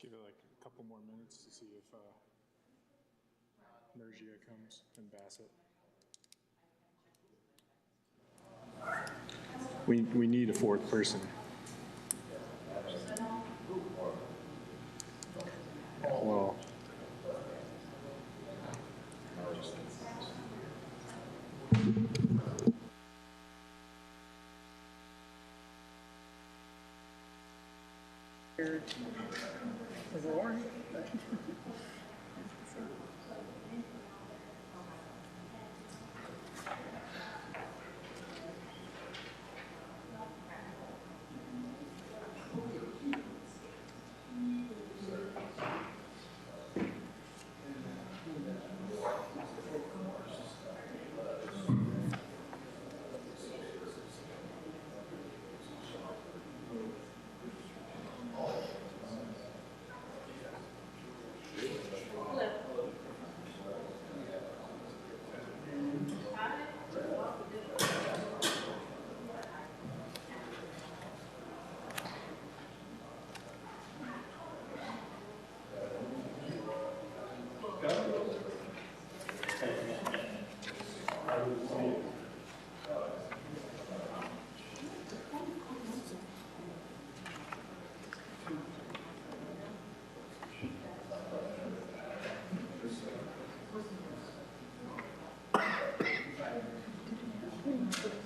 give it like a couple more minutes to see if Mergia comes and Bassett. We need a fourth person. Well, the war, but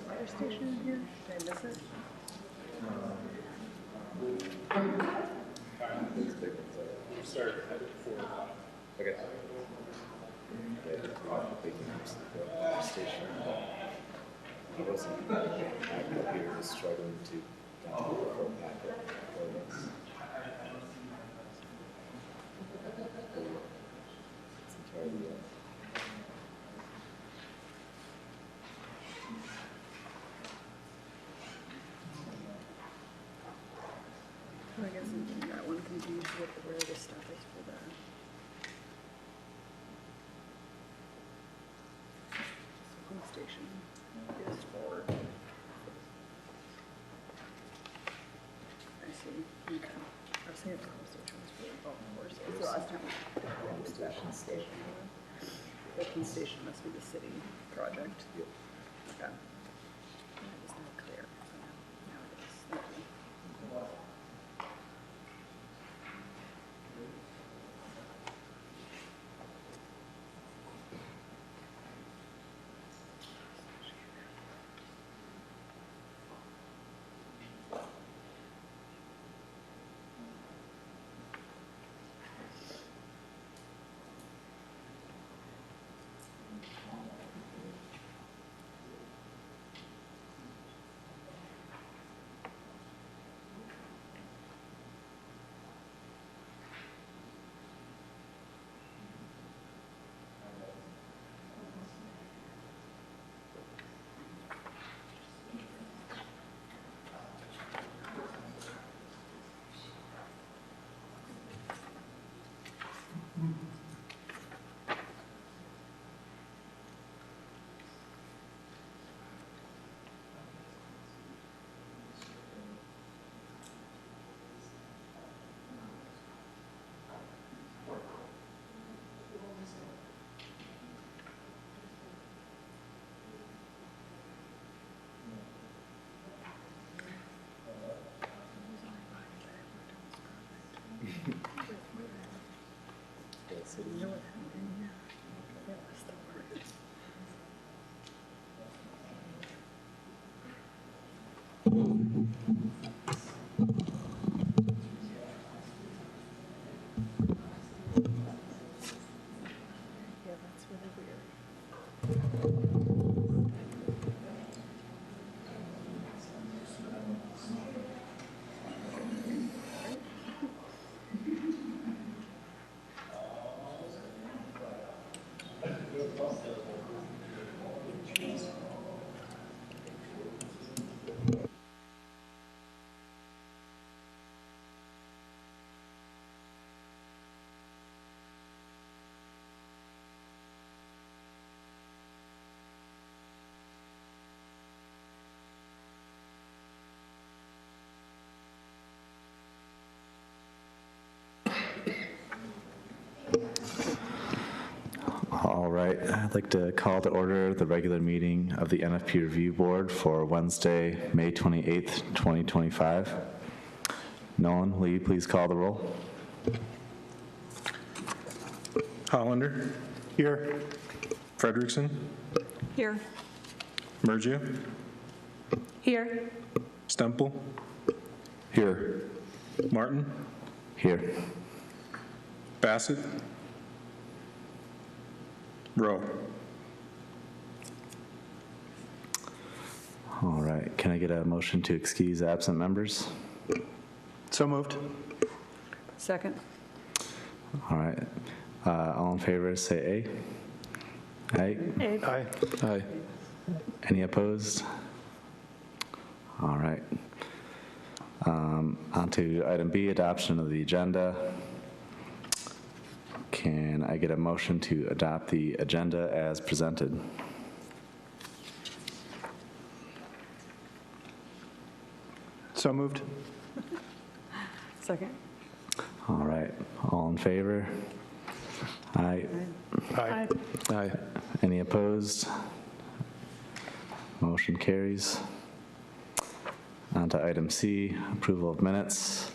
fire station in here? Did I miss it? we started at 4 o'clock. Okay. The station. He wasn't back up here, was struggling to go back up for us. It's entirely So I guess I'm that one confused with where the stuff is for the pump station is for. I see. Okay. I was saying the pump station was for the golf course. It's the last time we did the pump station. The pump station must be the city project. Yep. Okay. That was not clear. So now it is. Thank you. so You know what happened? Yeah. Yeah, that's the word. Yeah, that's really weird. right, I'd like to call to order the regular meeting of the NFP Review Board for Wednesday, May 28th, 2025. Nolan, will you please call the roll? Hollander. Here. Frederickson. Here. Mergia. Here. Stemple. Here. Martin. Here. Bassett. Rowe. All right, can I get a motion to excuse absent members? So moved. Second. All right, all in favor say aye. Aye. Aye. Aye. Any opposed? All right. On to item B, adoption of the agenda. Can I get a motion to adopt the agenda as presented? So moved. Second. All right, all in favor? Aye. Aye. Aye. Any opposed? Motion carries. On to item C, approval of minutes.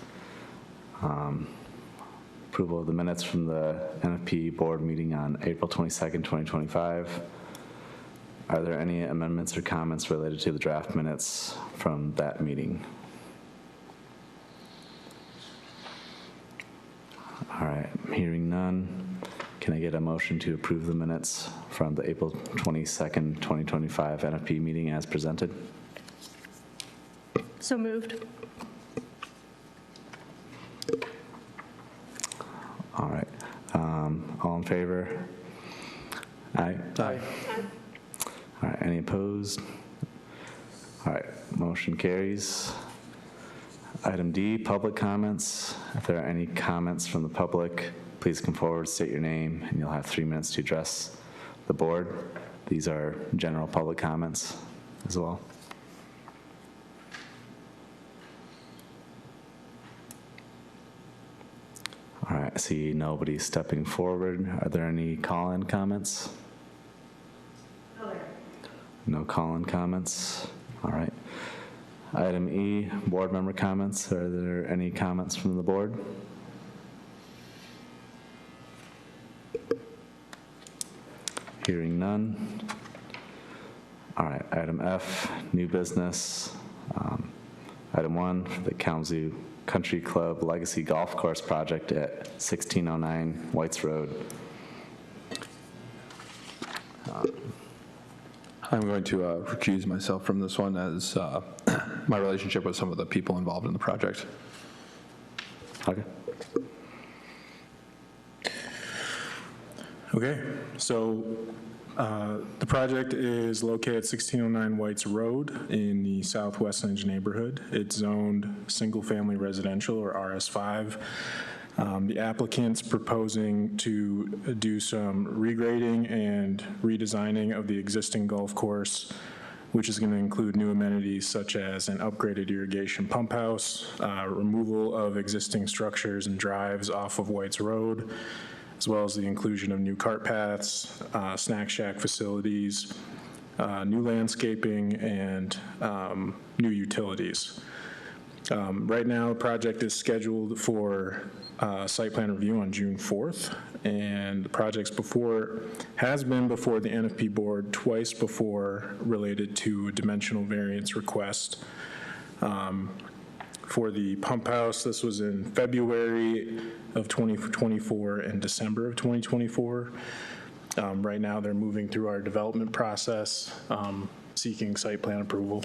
Approval of the minutes from the NFP board meeting on April 22nd, 2025. Are there any amendments or comments related to the draft minutes from that meeting? All right, hearing none. Can I get a motion to approve the minutes from the April 22nd, 2025 NFP meeting as presented? So moved. All right. All in favor? Aye. Aye. All right. Any opposed? All right. Motion carries. Item D, public comments. If there are any comments from the public, please come forward, state your name, and you'll have 3 minutes to address the board. These are general public comments as well. All right, I see nobody stepping forward. Are there any call-in comments? No call-in comments. All right. Item E, board member comments. Are there any comments from the board? Hearing none. All right, item F, new business. Item 1, the Kalamazoo Country Club Legacy Golf Course project at 1609 Whites Road. I'm going to recuse myself from this one as my relationship with some of the people involved in the project. Okay. Okay, so the project is located at 1609 Whites Road in the Southwest Edge neighborhood. It's zoned single-family residential, or RS5. The applicant's proposing to do some regrading and redesigning of the existing golf course, which is going to include new amenities such as an upgraded irrigation pump house, removal of existing structures and drives off of Whites Road, as well as the inclusion of new cart paths, snack shack facilities, new landscaping, and new utilities. Right now, the project is scheduled for site plan review on June 4th, and the project's has been before the NFP board twice before related to a dimensional variance request. For the pump house, this was in February of 2024 and December of 2024. Right now, they're moving through our development process, seeking site plan approval.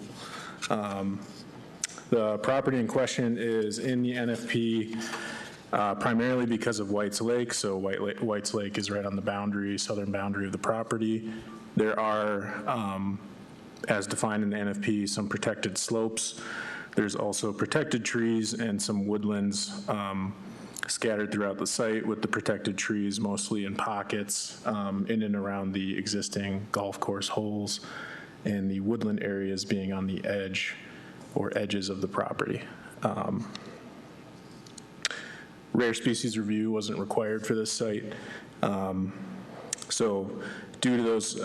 The property in question is in the NFP primarily because of Whites Lake. So Whites Lake is right on the southern boundary of the property. There are, as defined in the NFP, some protected slopes. There's also protected trees and some woodlands scattered throughout the site, with the protected trees mostly in pockets in and around the existing golf course holes, and the woodland areas being on the edge or edges of the property. Rare species review wasn't required for this site. So due to those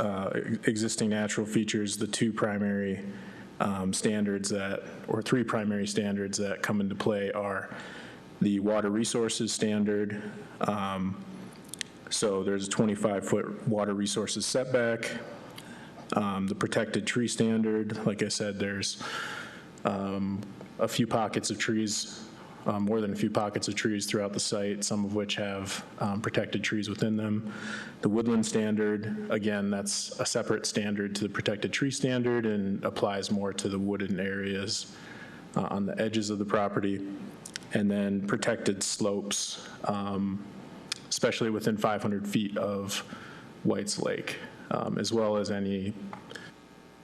existing natural features, the two primary standards that, or three primary standards that come into play are the water resources standard. So there's a 25-foot water resources setback. The protected tree standard, like I said, there's a few pockets of trees, more than a few pockets of trees throughout the site, some of which have protected trees within them. The woodland standard, again, that's a separate standard to the protected tree standard and applies more to the wooded areas on the edges of the property. And then protected slopes, especially within 500 feet of White's Lake, as well as any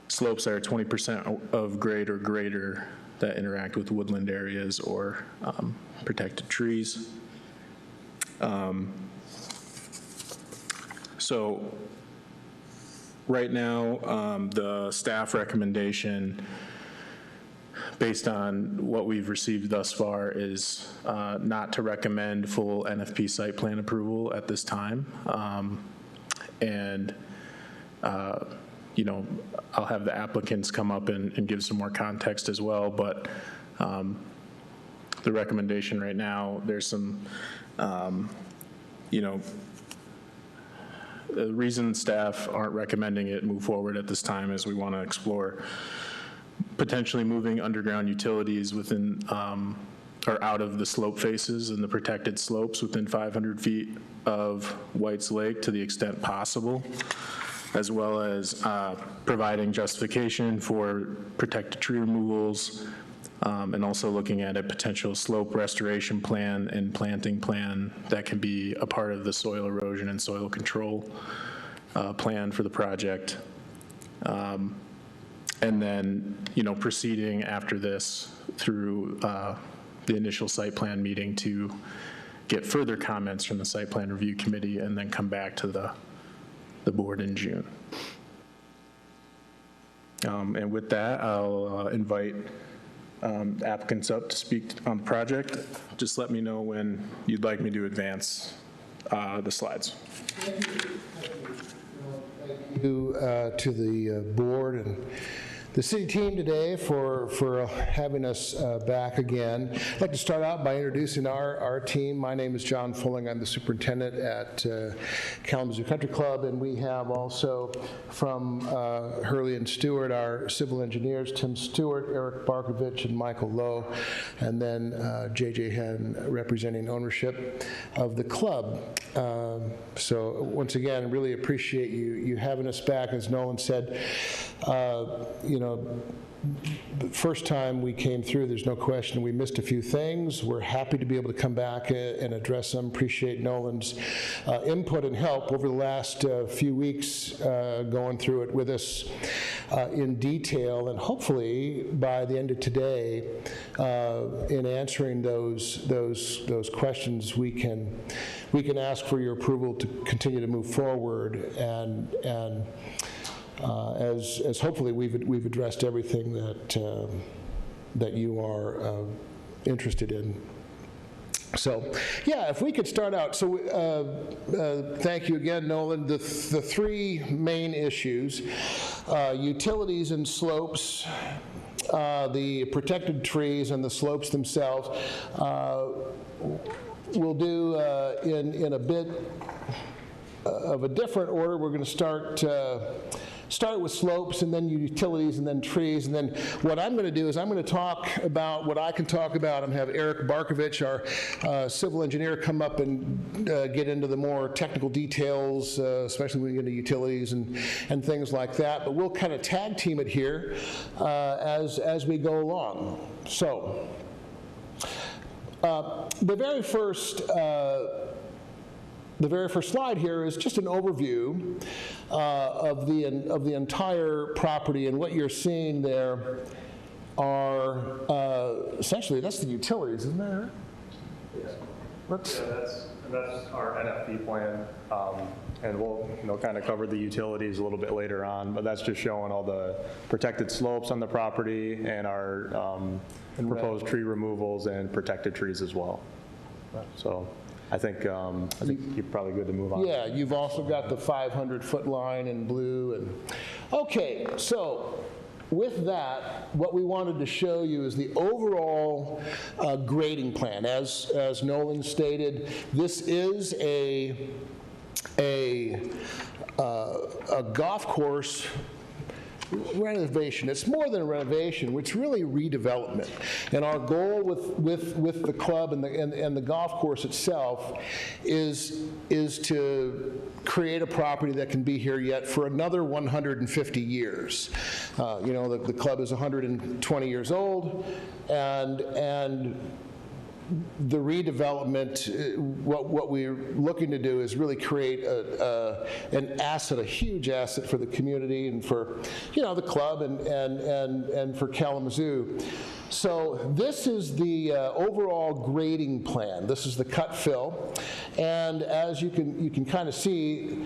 slopes that are 20% of grade or greater that interact with woodland areas or protected trees. So right now, the staff recommendation, based on what we've received thus far, is not to recommend full NFP site plan approval at this time. You know, I'll have the applicants come up and give some more context as well, but the recommendation right now, there's some, you know, the reason staff aren't recommending it move forward at this time is we want to explore potentially moving underground utilities within or out of the slope faces and the protected slopes within 500 feet of White's Lake to the extent possible, as well as providing justification for protected tree removals, and also looking at a potential slope restoration plan and planting plan that can be a part of the soil erosion and soil control plan for the project. And then, you know, proceeding after this through the initial site plan meeting to get further comments from the site plan review committee and then come back to the board in June. And with that, I'll invite applicants up to speak on the project. Just let me know when you'd like me to advance the slides. Thank you to the board and the city team today for having us back again. I'd like to start out by introducing our team. My name is John Fulling. I'm the superintendent at Kalamazoo Country Club, and we have also from Hurley and Stewart our civil engineers, Tim Stewart, Eric Barkovich, and Michael Lowe, and then J.J. Henn representing ownership of the club. So once again, really appreciate you having us back. As Nolan said, you know, the first time we came through, there's no question we missed a few things. We're happy to be able to come back and address them. Appreciate Nolan's input and help over the last few weeks going through it with us in detail, and hopefully by the end of today, in answering those questions, we can ask for your approval to continue to move forward and as hopefully we've addressed everything that you are interested in. So, yeah, if we could start out. So, thank you again, Nolan. The three main issues: utilities and slopes, the protected trees, and the slopes themselves. We'll do in a bit of a different order. We're going to start with slopes and then utilities and then trees. And then what I'm going to do is I'm going to talk about what I can talk about and have Eric Barkovich, our civil engineer, come up and get into the more technical details, especially when we get into utilities and things like that. But we'll kind of tag team it here as we go along. So the very first slide here is just an overview of the entire property, and what you're seeing there are essentially that's the utilities, isn't that right? Yeah, that's our NFP plan, and we'll kind of cover the utilities a little bit later on, but that's just showing all the protected slopes on the property and our proposed tree removals and protected trees as well. So I think you're probably good to move on. Yeah, you've also got the 500-foot line in blue. And okay, so with that, what we wanted to show you is the overall grading plan. As Nolan stated, this is a golf course renovation. It's more than a renovation, it's really redevelopment. And our goal with the club and the golf course itself is to create a property that can be here yet for another 150 years. You know, the club is 120 years old, and the redevelopment, what we're looking to do is really create an asset, a huge asset for the community and for, you know, the club and for Kalamazoo. So this is the overall grading plan. This is the cut fill, and as you can kind of see,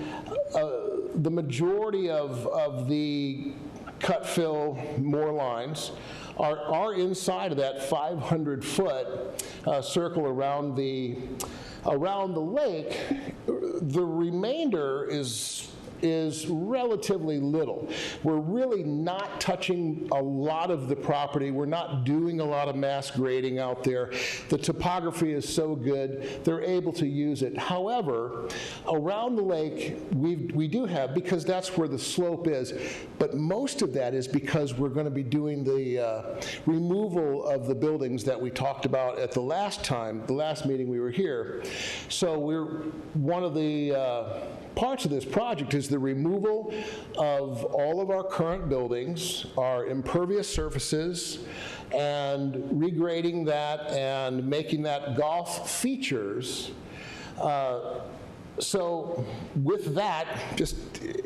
the majority of the cut fill more lines are inside of that 500-foot circle around the lake. The remainder is relatively little. We're really not touching a lot of the property. We're not doing a lot of mass grading out there. The topography is so good, they're able to use it. However, around the lake, we do have, because that's where the slope is, but most of that is because we're going to be doing the removal of the buildings that we talked about at the last meeting we were here. So one of the parts of this project is the removal of all of our current buildings, our impervious surfaces, and regrading that and making that golf features. So with that,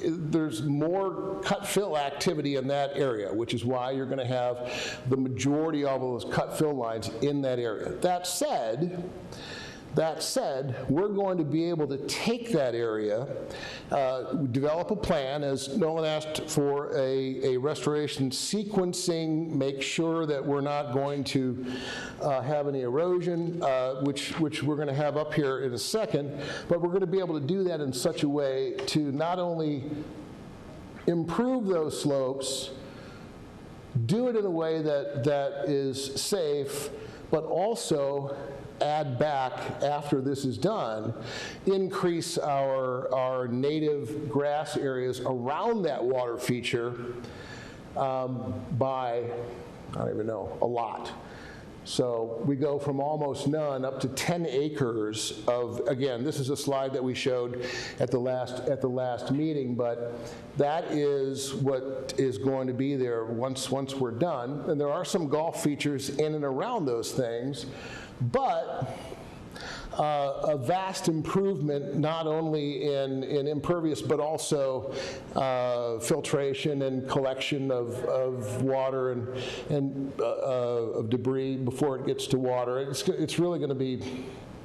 there's more cut fill activity in that area, which is why you're going to have the majority of all those cut fill lines in that area. That said, we're going to be able to take that area, develop a plan, as Nolan asked for a restoration sequencing, make sure that we're not going to have any erosion, which we're going to have up here in a second, but we're going to be able to do that in such a way to not only improve those slopes, do it in a way that is safe, but also add back, after this is done, increase our native grass areas around that water feature by, I don't even know, a lot. So we go from almost none up to 10 acres of, again, this is a slide that we showed at the last meeting, but that is what is going to be there once we're done. And there are some golf features in and around those things, but a vast improvement not only in impervious but also filtration and collection of water and of debris before it gets to water. It's really going to be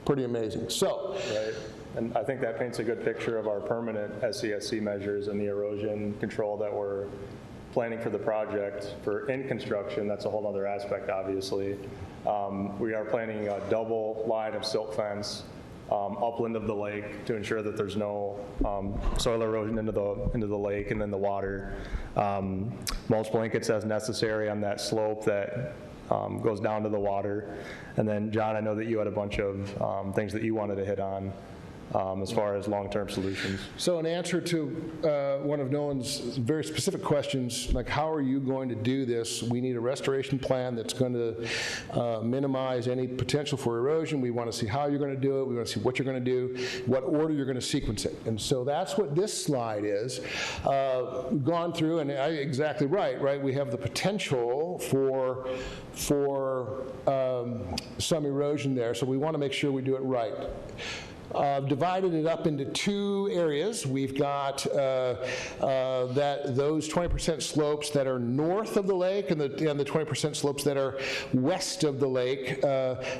pretty amazing. So. Right. And I think that paints a good picture of our permanent SCSC measures and the erosion control that we're planning for the project. For in construction, that's a whole other aspect, obviously. We are planning a double line of silt fence upland of the lake to ensure that there's no soil erosion into the lake and then the water. Mulch blankets as necessary on that slope that goes down to the water. And then, John, I know that you had a bunch of things that you wanted to hit on as far as long-term solutions. So in answer to one of Nolan's very specific questions, like how are you going to do this? We need a restoration plan that's going to minimize any potential for erosion. We want to see how you're going to do it. We want to see what you're going to do, what order you're going to sequence it. And so that's what this slide is. We've gone through, and exactly right? We have the potential for some erosion there, so we want to make sure we do it right. Divided it up into two areas. We've got those 20% slopes that are north of the lake and the 20% slopes that are west of the lake.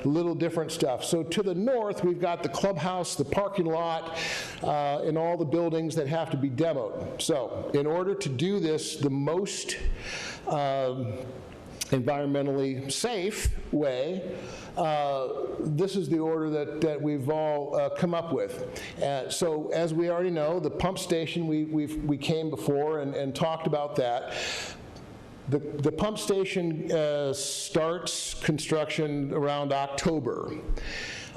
Little different stuff. So to the north, we've got the clubhouse, the parking lot, and all the buildings that have to be demoed. So in order to do this the most environmentally safe way, this is the order that we've all come up with. So as we already know, the pump station, we came before and talked about that. The pump station starts construction around October.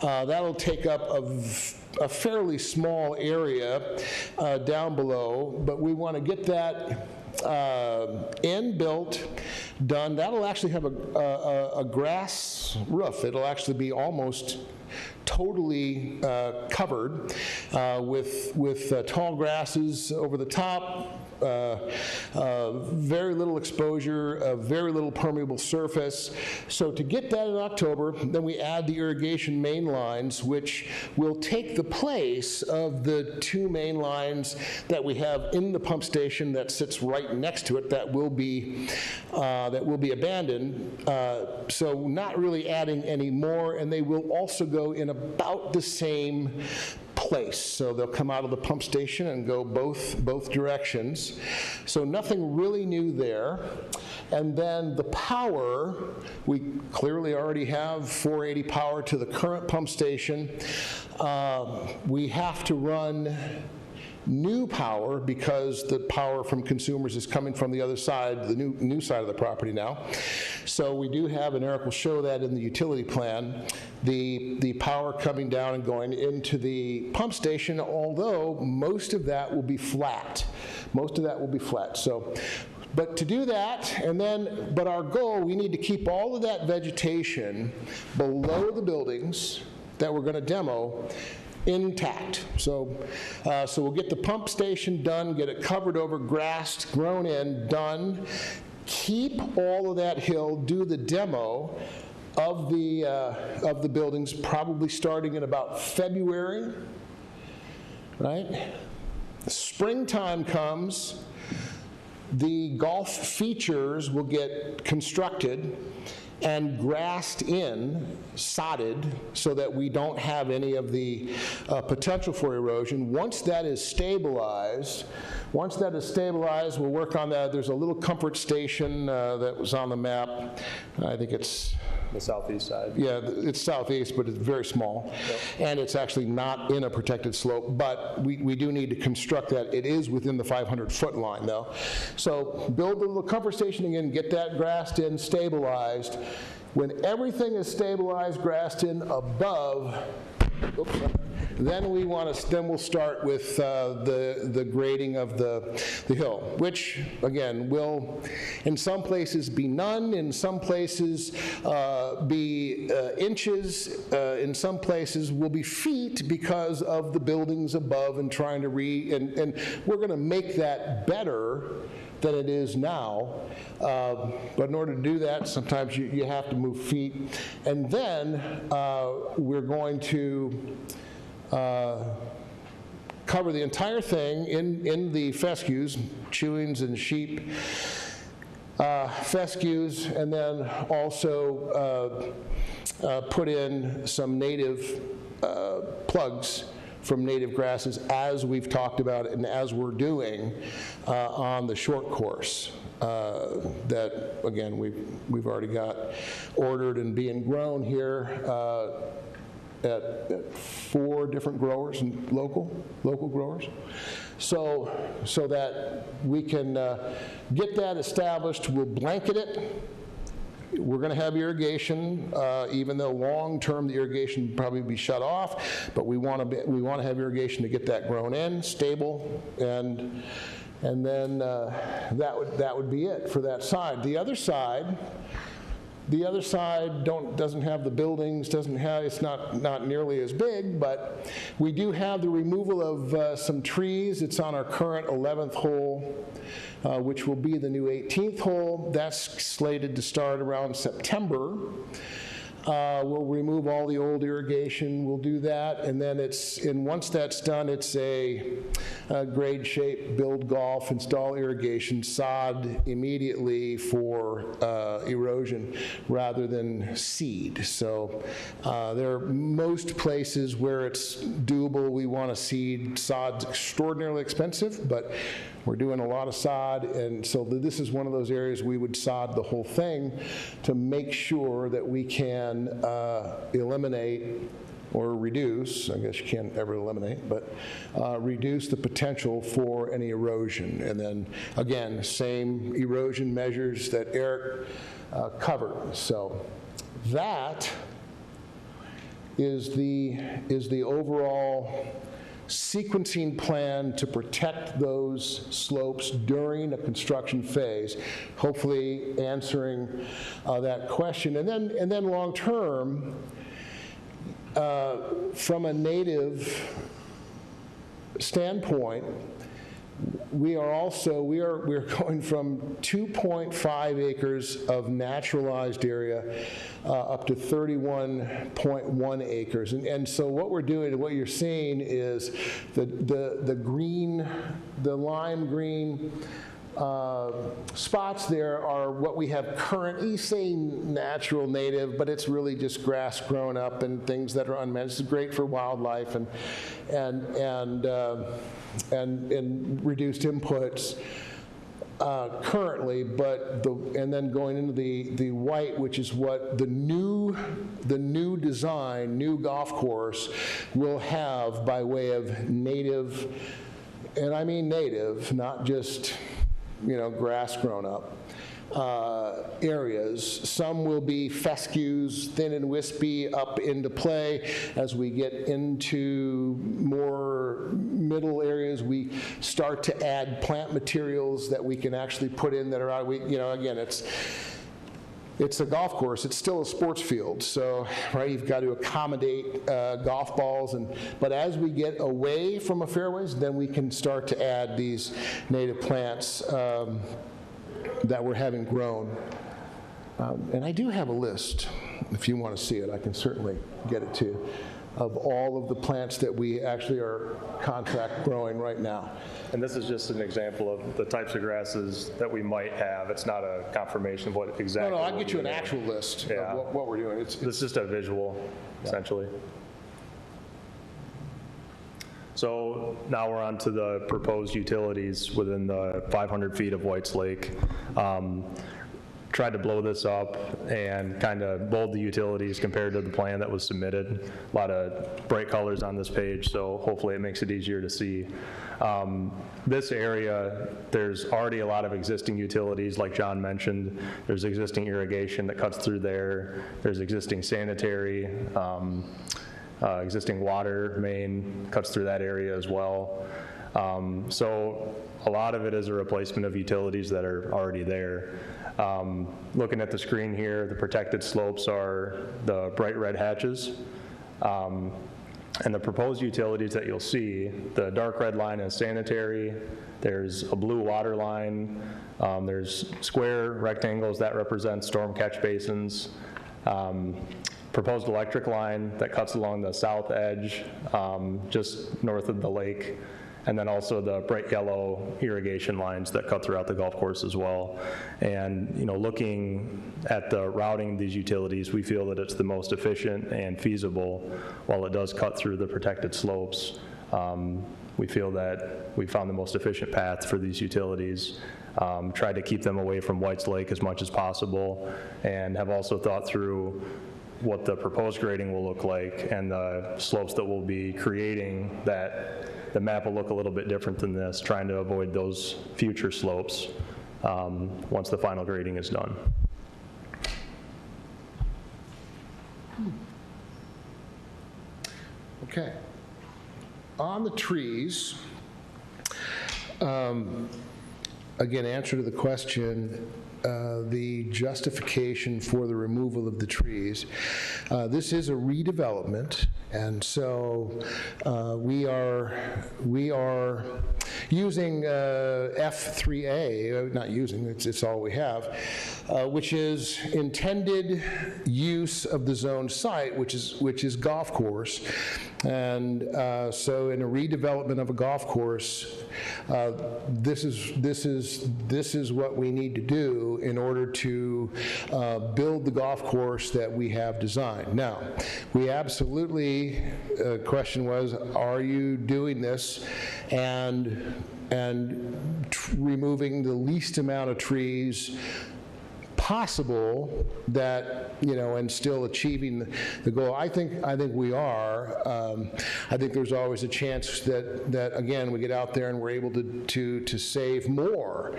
That'll take up a fairly small area down below, but we want to get that built, done. That'll actually have a grass roof. It'll actually be almost totally covered with tall grasses over the top, very little exposure, very little permeable surface. So to get that in October, then we add the irrigation main lines, which will take the place of the 2 main lines that we have in the pump station that sits right next to it that will be abandoned. So not really adding any more, and they will also go in about the same place. So they'll come out of the pump station and go both directions. So nothing really new there. And then the power, we clearly already have 480 power to the current pump station. We have to run new power because the power from consumers is coming from the other side, the new side of the property now. So we do have, and Eric will show that in the utility plan, the power coming down and going into the pump station, although most of that will be flat. Most of that will be flat. So, but to do that, but our goal, we need to keep all of that vegetation below the buildings that we're going to demo intact. So we'll get the pump station done, get it covered over, grassed, grown in, done. Keep all of that hill, do the demo of the buildings, probably starting in about February, right? Springtime comes, the golf features will get constructed and grassed in, sodded, so that we don't have any of the potential for erosion. Once that is stabilized, we'll work on that. There's a little comfort station that was on the map. I think it's The southeast side. Yeah, it's southeast, but it's very small. Yep. And it's actually not in a protected slope, but we do need to construct that. It is within the 500-foot line, though. So build the little comfort station again, get that grassed in, stabilized. When everything is stabilized, grassed in above, then we'll start with the grading of the hill, which, again, will in some places be none, in some places be inches, in some places will be feet because of the buildings above and trying to and we're going to make that better than it is now. But in order to do that, sometimes you have to move feet. And then we're going to cover the entire thing in the fescues, chewings and sheep fescues, and then also put in some native plugs from native grasses, as we've talked about and as we're doing on the short course. That, again, we've already got ordered and being grown here at 4 different growers and local growers. So that we can get that established, we'll blanket it. We're going to have irrigation, even though long-term the irrigation will probably be shut off, but we want to have irrigation to get that grown in, stable, and then that would be it for that side. The other side doesn't have the buildings, it's not nearly as big, but we do have the removal of some trees. It's on our current 11th hole, which will be the new 18th hole. That's slated to start around September. We'll remove all the old irrigation, we'll do that, and then once that's done, it's a grade shape, build golf, install irrigation, sod immediately for erosion rather than seed. So there are most places where it's doable. We want to seed. Sod's extraordinarily expensive, but we're doing a lot of sod, and so this is one of those areas we would sod the whole thing to make sure that we can eliminate or reduce, I guess you can't ever eliminate, but reduce the potential for any erosion. And then, again, same erosion measures that Eric covered. So that is the overall sequencing plan to protect those slopes during a construction phase, hopefully answering that question. And then long term, from a native standpoint, we're going from 2.5 acres of naturalized area up to 31.1 acres. And so what we're doing, what you're seeing is the green, the lime green spots there are what we have current, you say natural native, but it's really just grass grown up and things that are unmanaged. It's great for wildlife and reduced inputs currently, and then going into the white, which is what the new design, new golf course will have by way of native, and I mean native, not just grass grown up areas. Some will be fescues, thin and wispy, up into play. As we get into more middle areas, we start to add plant materials that we can actually put in that are out. Again, it's a golf course. It's still a sports field, so you've got to accommodate golf balls. But as we get away from a fairways, then we can start to add these native plants that we're having grown. And I do have a list. If you want to see it, I can certainly get it to you, of all of the plants that we actually are contract growing right now. And this is just an example of the types of grasses that we might have. It's not a confirmation of what exactly. No, I'll get you an actual list of what we're doing. This is just a visual, essentially. So now we're on to the proposed utilities within the 500 feet of White's Lake. Tried to blow this up and kind of bold the utilities compared to the plan that was submitted. A lot of bright colors on this page, so hopefully it makes it easier to see. This area, there's already a lot of existing utilities, like John mentioned. There's existing irrigation that cuts through there. There's existing sanitary, existing water main cuts through that area as well. So a lot of it is a replacement of utilities that are already there. Looking at the screen here, the protected slopes are the bright red hatches. And the proposed utilities that you'll see, the dark red line is sanitary. There's a blue water line. There's square rectangles that represent storm catch basins. Proposed electric line that cuts along the south edge, just north of the lake. And then also the bright yellow irrigation lines that cut throughout the golf course as well. And looking at the routing of these utilities, we feel that it's the most efficient and feasible. While it does cut through the protected slopes, we feel that we found the most efficient path for these utilities. Tried to keep them away from White's Lake as much as possible, and have also thought through what the proposed grading will look like and the slopes that we'll be creating, that the map will look a little bit different than this, trying to avoid those future slopes once the final grading is done. Okay. On the trees, again, answer to the question, the justification for the removal of the trees. This is a redevelopment, and so we are using F3A, not using, it's all we have, which is intended use of the zoned site, which is golf course. And so in a redevelopment of a golf course, this is what we need to do do in order to build the golf course that we have designed. Now, we absolutely, question was, are you doing this and removing the least amount of trees possible that, and still achieving the goal? I think we are. I think there's always a chance that again, we get out there and we're able to save more.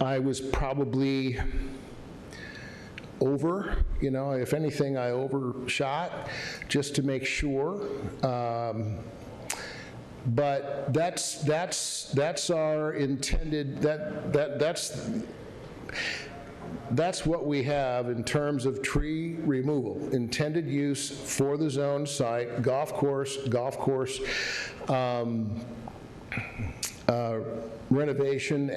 I was probably over, if anything, I overshot just to make sure. But that's our intended, that's what we have in terms of tree removal. Intended use for the zone site, golf course, renovation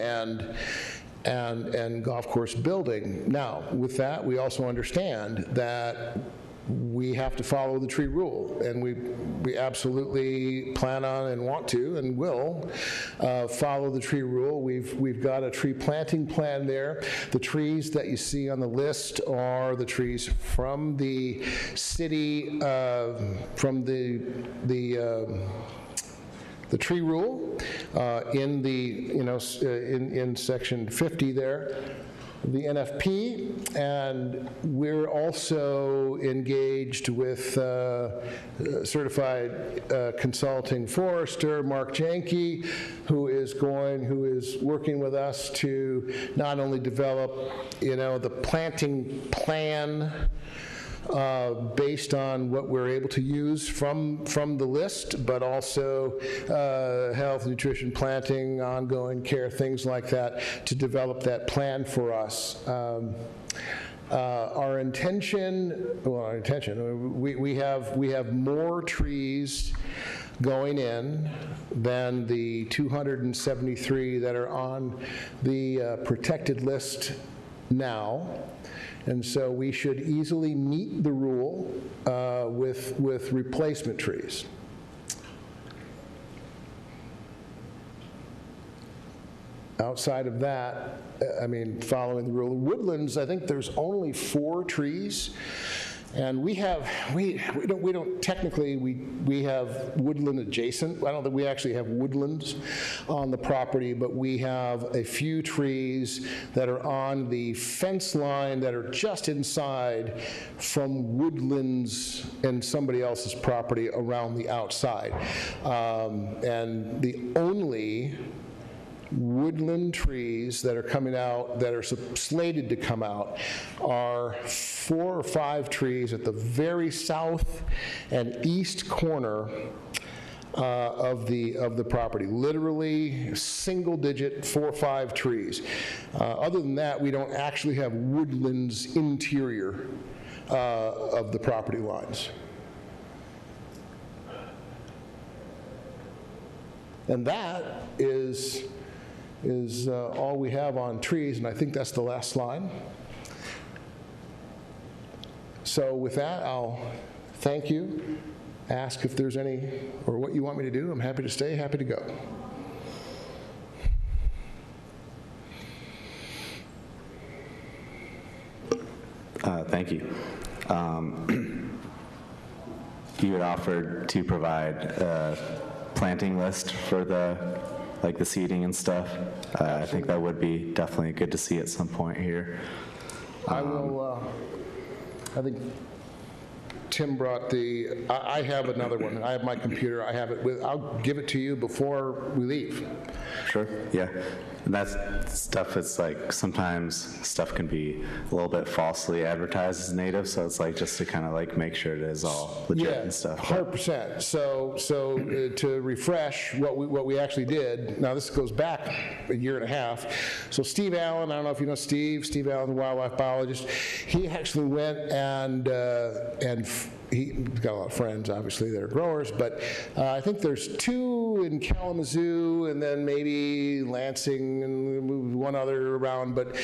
and golf course building. Now, with that, we also understand that we have to follow the tree rule, and we absolutely plan on and want to and will follow the tree rule. We've got a tree planting plan there. The trees that you see on the list are the trees from the city, from the tree rule in the in section 50 there, the NFP, and we're also engaged with certified consulting forester Mark Janke, who is working with us to not only develop the planting plan based on what we're able to use from the list, but also health, nutrition, planting, ongoing care, things like that, to develop that plan for us. Our intention, we have more trees going in than the 273 that are on the protected list now. And so we should easily meet the rule with replacement trees. Outside of that, following the rule, woodlands, I think there's only 4 trees. And we don't technically, we have woodland adjacent. I don't think we actually have woodlands on the property, but we have a few trees that are on the fence line that are just inside from woodlands and somebody else's property around the outside. And the only woodland trees that are coming out, that are slated to come out, are 4 or 5 trees at the very south and east corner of the property. Literally single-digit 4 or 5 trees. Other than that, we don't actually have woodlands interior of the property lines. And that is all we have on trees, and I think that's the last slide. So with that, I'll thank you, ask if there's any, or what you want me to do. I'm happy to stay, happy to go. Thank you. You had offered to provide a planting list for the seeding and stuff. I think that would be definitely good to see at some point here. I will, I think Tim brought I have another one. I have my computer. I have it I'll give it to you before we leave. Sure, yeah. And that's stuff, it's sometimes stuff can be a little bit falsely advertised as native, so it's just to kind of make sure it is all legit and stuff. 100%. So to refresh what we actually did, now this goes back a year and a half. So Steve Allen, I don't know if you know Steve Allen, the wildlife biologist, he actually went and he's got a lot of friends, obviously, that are growers, but I think there's 2 in Kalamazoo, and then maybe Lansing, and one other around, but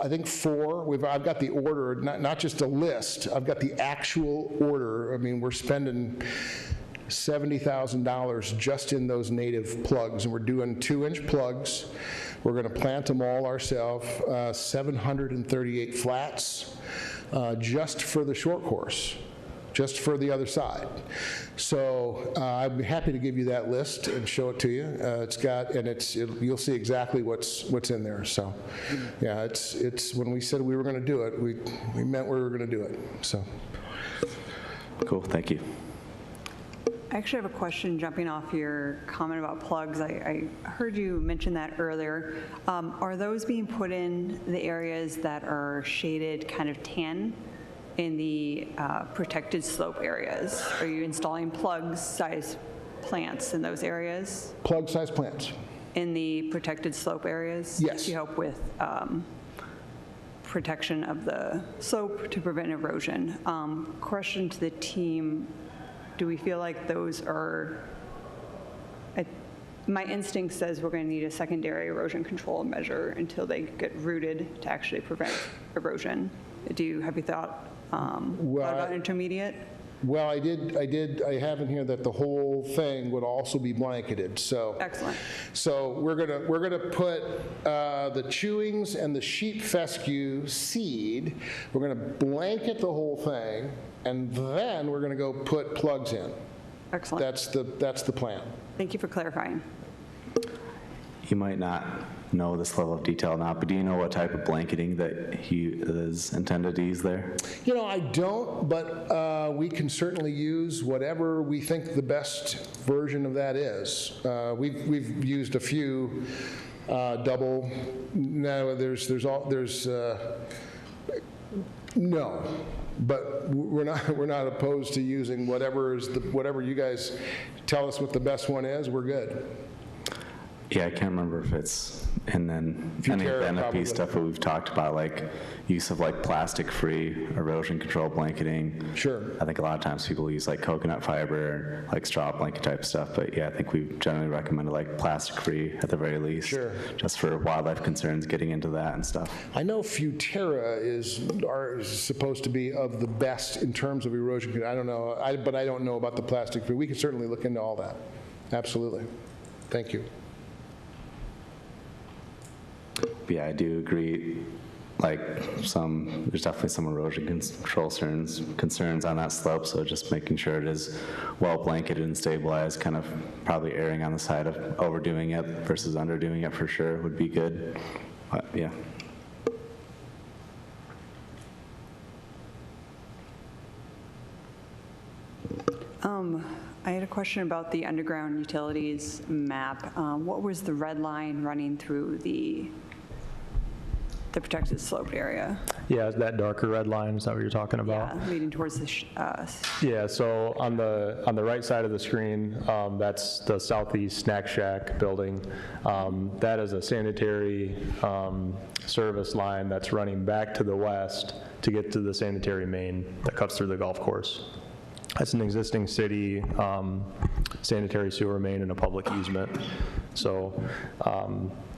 I think 4. I've got the order, not just a list, I've got the actual order. We're spending $70,000 just in those native plugs, and we're doing 2-inch plugs, We're going to plant them all ourselves, 738 flats, just for the short course, just for the other side. So I'd be happy to give you that list and show it to you. It's got, and you'll see exactly what's in there. So yeah, it's when we said we were going to do it, we meant we were going to do it. So Cool, thank you. I actually have a question jumping off your comment about plugs. I heard you mention that earlier. Are those being put in the areas that are shaded kind of tan in the protected slope areas? Are you installing plug-size plants in those areas? plug-size plants. In the protected slope areas? Yes. To help with protection of the slope to prevent erosion. Question to the team, do we feel like those are, my instinct says we're going to need a secondary erosion control measure until they get rooted to actually prevent erosion. Have you thought about intermediate? Well, I have in here that the whole thing would also be blanketed, so. Excellent. So we're gonna put the chewings and the sheep fescue seed, we're gonna blanket the whole thing, and then we're gonna go put plugs in. Excellent. That's the plan. Thank you for clarifying. You might not know this level of detail now, but do you know what type of blanketing that he is intended to use there? You know, I don't, but we can certainly use whatever we think the best version of that is. We've used a few double. No, no, but we're not opposed to using whatever you guys tell us what the best one is. We're good. Yeah, I can't remember if it's, and then any of the NFP stuff that we've talked about, like use of like plastic-free erosion control blanketing. Sure. I think a lot of times people use like coconut fiber or like straw blanket type stuff, but yeah, I think we've generally recommended like plastic-free at the very least. Sure. Just for wildlife concerns, getting into that and stuff. I know Futerra is supposed to be of the best in terms of erosion. I don't know, but I don't know about the plastic-free. We can certainly look into all that. Absolutely. Thank you. Yeah, I do agree. Like there's definitely some erosion control concerns on that slope. So just making sure it is well blanketed and stabilized, kind of probably erring on the side of overdoing it versus underdoing it for sure would be good. But yeah. I had a question about the underground utilities map. What was the red line running through the protected slope area? Yeah, that darker red line, is that what you're talking about? Yeah, leading towards the, Yeah, so on the right side of the screen, that's the Southeast Snack Shack building. That is a sanitary service line that's running back to the west to get to the sanitary main that cuts through the golf course. That's an existing city sanitary sewer main and a public easement. So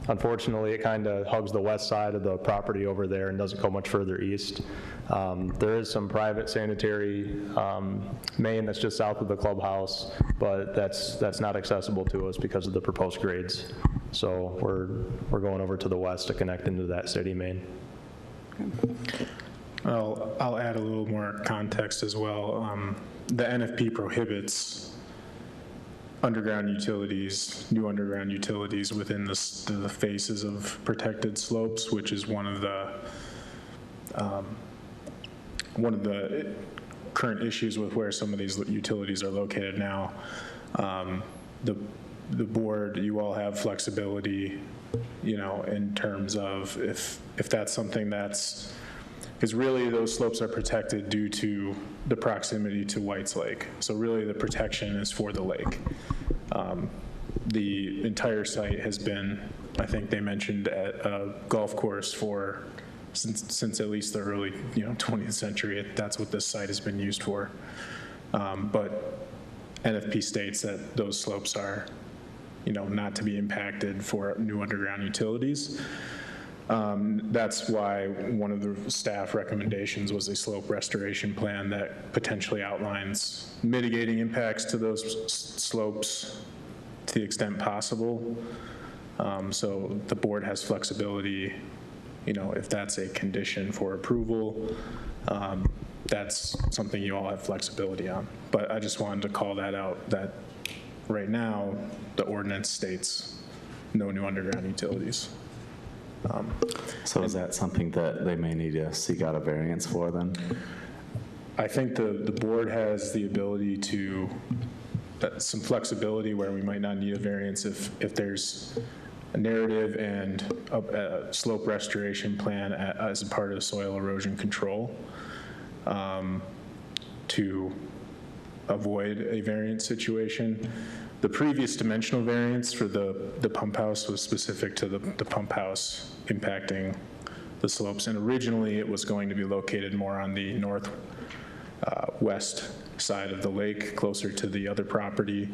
unfortunately, it kind of hugs the west side of the property over there and doesn't go much further east. There is some private sanitary main that's just south of the clubhouse, but that's not accessible to us because of the proposed grades. So we're going over to the west to connect into that city main. I'll add a little more context as well. The NFP prohibits underground utilities, new underground utilities within the faces of protected slopes, which is one of the current issues with where some of these utilities are located now. The board, you all have flexibility, in terms of if that's something that's, because really those slopes are protected due to the proximity to White's Lake. So really the protection is for the lake. The entire site has been, I think they mentioned, at a golf course since at least the early 20th century. That's what this site has been used for. But NFP states that those slopes are not to be impacted for new underground utilities. That's why one of the staff recommendations was a slope restoration plan that potentially outlines mitigating impacts to those slopes to the extent possible. So the board has flexibility, if that's a condition for approval, that's something you all have flexibility on. But I just wanted to call that out, that right now, the ordinance states no new underground utilities. So is that something that they may need to seek out a variance for then? I think the board has the ability to, some flexibility where we might not need a variance if there's a narrative and a slope restoration plan as a part of soil erosion control to avoid a variance situation. The previous dimensional variance for the pump house was specific to the pump house impacting the slopes, and originally it was going to be located more on the northwest side of the lake, closer to the other property,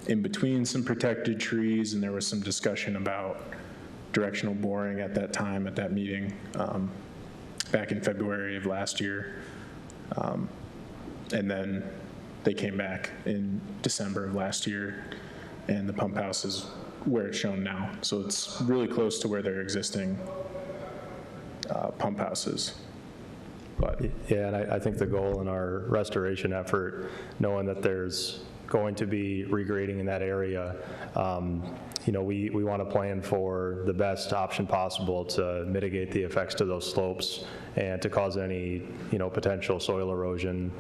in between some protected trees, and there was some discussion about directional boring at that time, at that meeting, back in February of last year. And then they came back in December of last year, and the pump house is where it's shown now. So it's really close to where their existing pump house is. But Yeah, and I think the goal in our restoration effort, knowing that there's going to be regrading in that area, we want to plan for the best option possible to mitigate the effects to those slopes and to cause any, potential soil erosion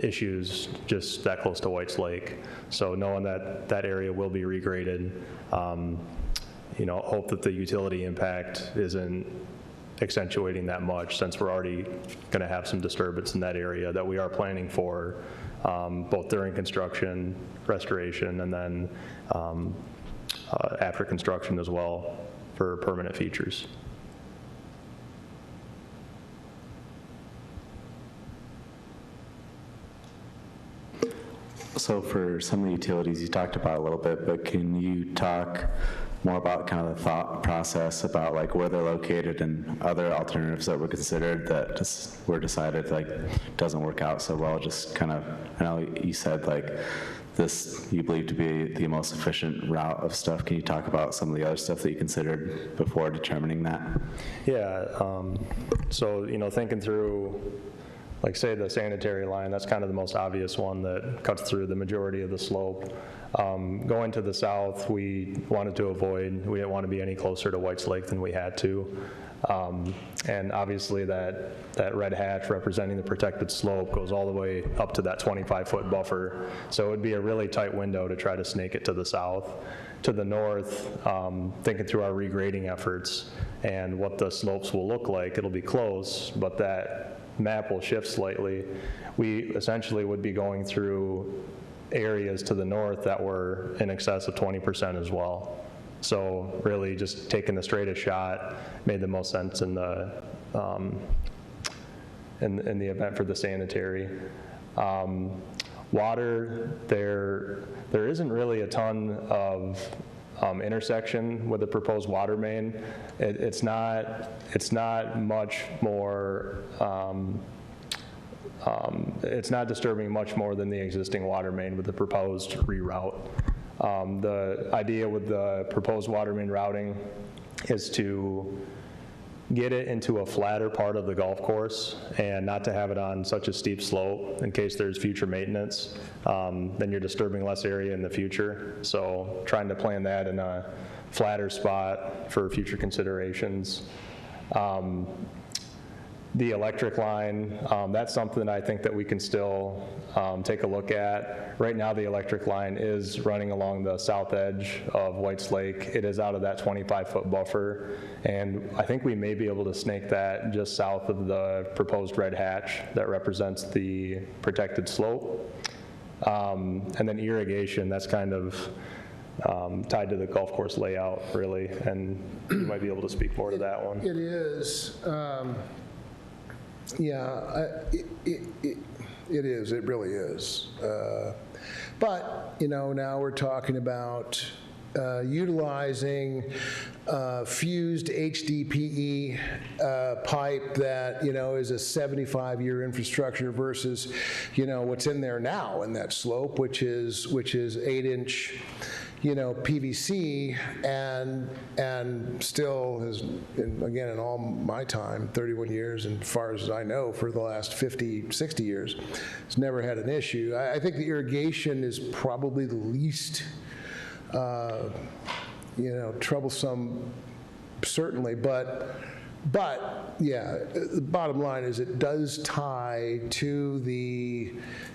issues just that close to White's Lake. So knowing that that area will be regraded, hope that the utility impact isn't accentuating that much, since we're already going to have some disturbance in that area that we are planning for, both during construction, restoration, and then after construction as well for permanent features. So for some of the utilities you talked about a little bit, but can you talk more about kind of the thought process about like where they're located and other alternatives that were considered that just were decided like doesn't work out so well? Just kind of, I know you said like this you believe to be the most efficient route of stuff. Can you talk about some of the other stuff that you considered before determining that? Yeah, so thinking through, like say the sanitary line, that's kind of the most obvious one that cuts through the majority of the slope. Going to the south, we wanted to avoid, we didn't want to be any closer to White's Lake than we had to. And obviously that red hatch representing the protected slope goes all the way up to that 25-foot buffer. So it would be a really tight window to try to snake it to the south. To the north, thinking through our regrading efforts and what the slopes will look like, it'll be close, but that map will shift slightly. We essentially would be going through areas to the north that were in excess of 20% as well. So really just taking the straightest shot made the most sense in the in the event for the sanitary. Water, there isn't really a ton of intersection with the proposed water main. It's not much more, it's not disturbing much more than the existing water main with the proposed reroute. The idea with the proposed water main routing is to get it into a flatter part of the golf course and not to have it on such a steep slope in case there's future maintenance. Then you're disturbing less area in the future. So trying to plan that in a flatter spot for future considerations. The electric line, that's something I think that we can still take a look at. Right now, the electric line is running along the south edge of White's Lake. It is out of that 25-foot buffer, and I think we may be able to snake that just south of the proposed red hatch that represents the protected slope. And then irrigation, that's kind of tied to the golf course layout, really, and you might be able to speak more to that one. It is. Yeah, it is. It really is. But, now we're talking about utilizing fused HDPE pipe that, is a 75-year infrastructure versus, what's in there now in that slope, which is 8-inch, PVC, and still has, again, in all my time, 31 years, and as far as I know, for the last 50, 60 years, it's never had an issue. I think the irrigation is probably the least, troublesome, certainly, but yeah, the bottom line is it does tie to the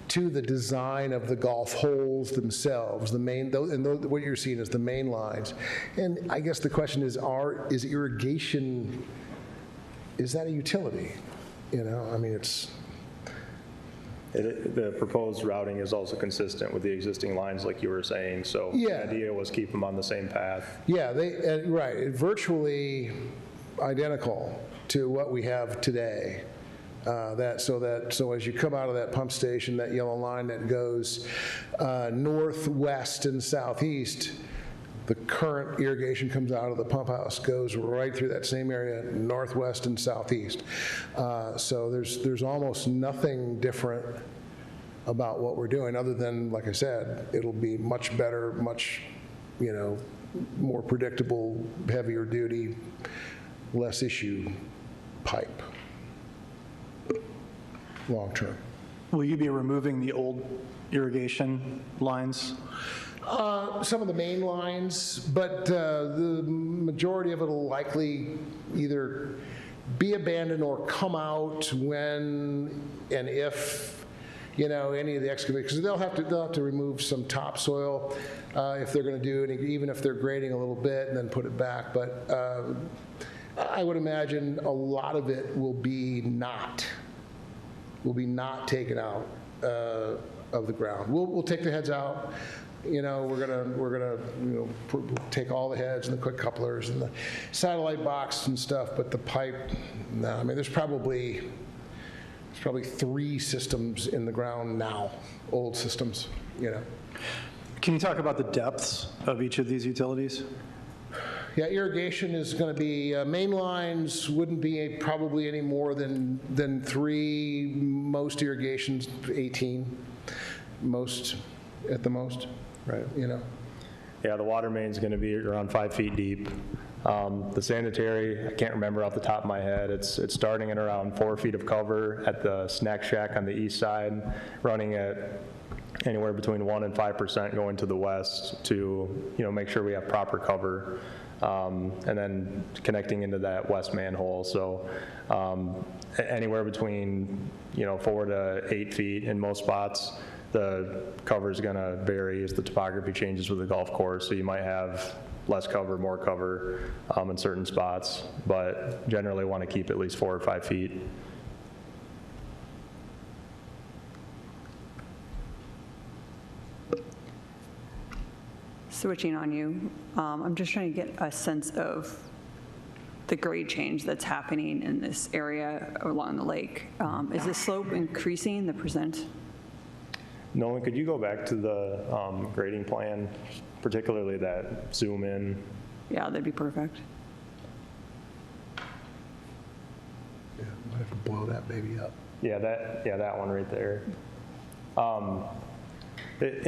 design of the golf holes themselves, what you're seeing is the main lines. And I guess the question is irrigation, is that a utility? It's... The proposed routing is also consistent with the existing lines, like you were saying, so Yeah. the idea was keep them on the same path. Yeah, right, virtually identical to what we have today. So as you come out of that pump station, that yellow line that goes northwest and southeast, the current irrigation comes out of the pump house, goes right through that same area, northwest and southeast. So there's almost nothing different about what we're doing, other than, like I said, it'll be much better, much, more predictable, heavier duty, less issue pipe, long term. Will you be removing the old irrigation lines? Some of the main lines, but the majority of it will likely either be abandoned or come out when and if any of the excavations, because they'll have to remove some topsoil if they're going to do it, even if they're grading a little bit and then put it back. But I would imagine a lot of it will be not taken out of the ground. We'll take the heads out. We're gonna take all the heads and the quick couplers and the satellite box and stuff, but the pipe, no. I mean, there's probably 3 systems in the ground now, old systems. Can you talk about the depths of each of these utilities? Yeah, irrigation is going to be, main lines wouldn't be probably any more than 3, most irrigations 18, most, at the most. Right. Yeah, the water main's going to be around 5 feet deep. The sanitary, I can't remember off the top of my head, it's starting at around 4 feet of cover at the snack shack on the east side, running at anywhere between 1% and 5% going to the west to make sure we have proper cover, and then connecting into that west manhole. So anywhere between 4 to 8 feet in most spots. The cover is going to vary as the topography changes with the golf course, so you might have less cover, more cover in certain spots, but generally want to keep at least 4 or 5 feet. Switching on you, I'm just trying to get a sense of the grade change that's happening in this area along the lake. Is the slope increasing, the percent? Nolan, could you go back to the grading plan, particularly that zoom in? Yeah, that'd be perfect. Yeah, might have to blow that baby up. Yeah, that one right there.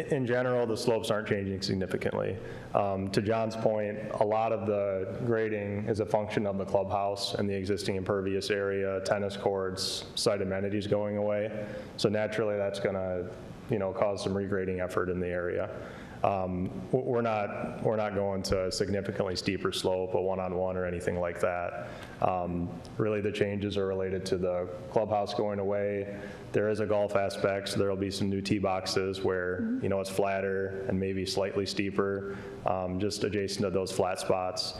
In general, the slopes aren't changing significantly. To John's point, a lot of the grading is a function of the clubhouse and the existing impervious area, tennis courts, site amenities going away. So naturally, that's going to cause some regrading effort in the area. We're not going to a significantly steeper slope, a one-on-one or anything like that. Really, the changes are related to the clubhouse going away. There is a golf aspect, so there will be some new tee boxes where it's flatter and maybe slightly steeper, just adjacent to those flat spots.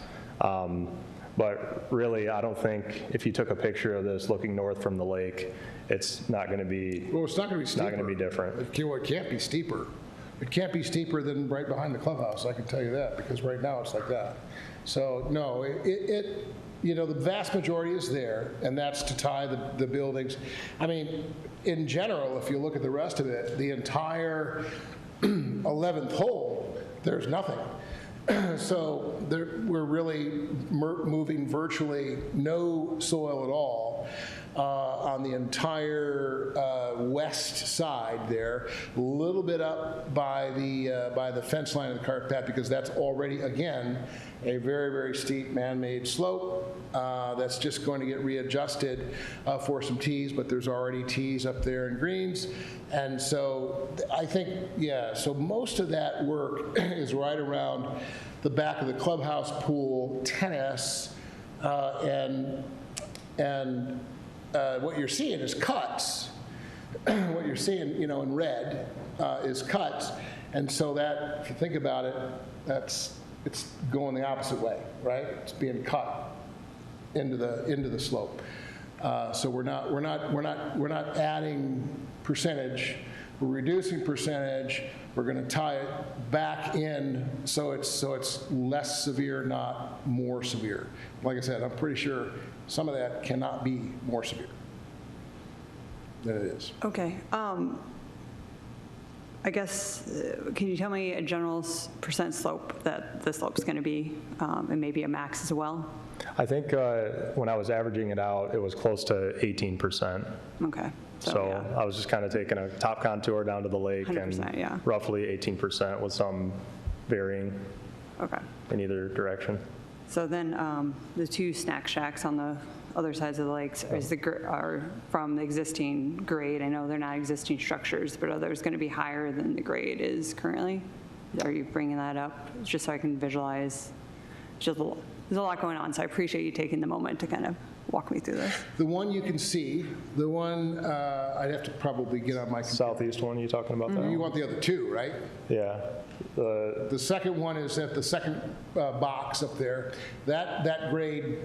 But really, I don't think if you took a picture of this looking north from the lake, it's not going to be. Well, it's not going to be steeper. Not going to be different. It can't be steeper. It can't be steeper than right behind the clubhouse, I can tell you that, because right now it's like that. So no, the vast majority is there, and that's to tie the buildings. I mean, in general, if you look at the rest of it, the entire 11th hole, there's nothing. So we're really moving virtually no soil at all. on the entire west side there, a little bit up by the fence line of the cart path, because that's already, again, a very, very steep man-made slope that's just going to get readjusted for some tees, but there's already tees up there and greens. And so I think, yeah, so most of that work is right around the back of the clubhouse, pool, tennis, and what you're seeing is cuts. What you're seeing, you know, in red is cuts. And so that, if you think about it, it's going the opposite way, right? It's being cut into the slope. So we're not adding percentage. We're reducing percentage. We're going to tie it back in so it's less severe, not more severe. Like I said, I'm pretty sure some of that cannot be more severe than it is. Okay. I guess, can you tell me a general percent slope that the slope's going to be, and maybe a max as well? I think when I was averaging it out, it was close to 18%. Okay. So yeah. I was just kind of taking a top contour down to the lake, 100%, and yeah. roughly 18% with some varying Okay. in either direction. So then the two snack shacks on the other sides of the lakes are from the existing grade. I know they're not existing structures, but are those going to be higher than the grade is currently? Are you bringing that up just so I can visualize? There's a lot going on, so I appreciate you taking the moment to kind of walk me through this. The one you can see, the one, I'd have to probably get on my computer. Southeast one, you talking about that? You want the other two, right? Yeah. The second one is at the second box up there. That grade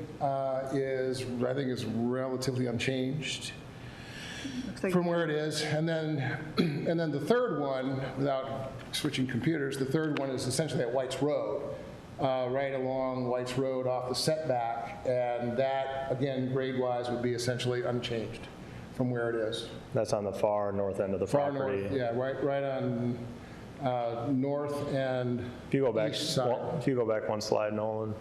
is, I think, is relatively unchanged Like, from where it is. And then the third one, without switching computers, the third one is essentially at White's Road, right along White's Road off the setback. And that, again, grade-wise, would be essentially unchanged from where it is. That's on the far north end of the Far property. north, yeah, right on north and If you go back, east side. if you go back one slide, Nolan,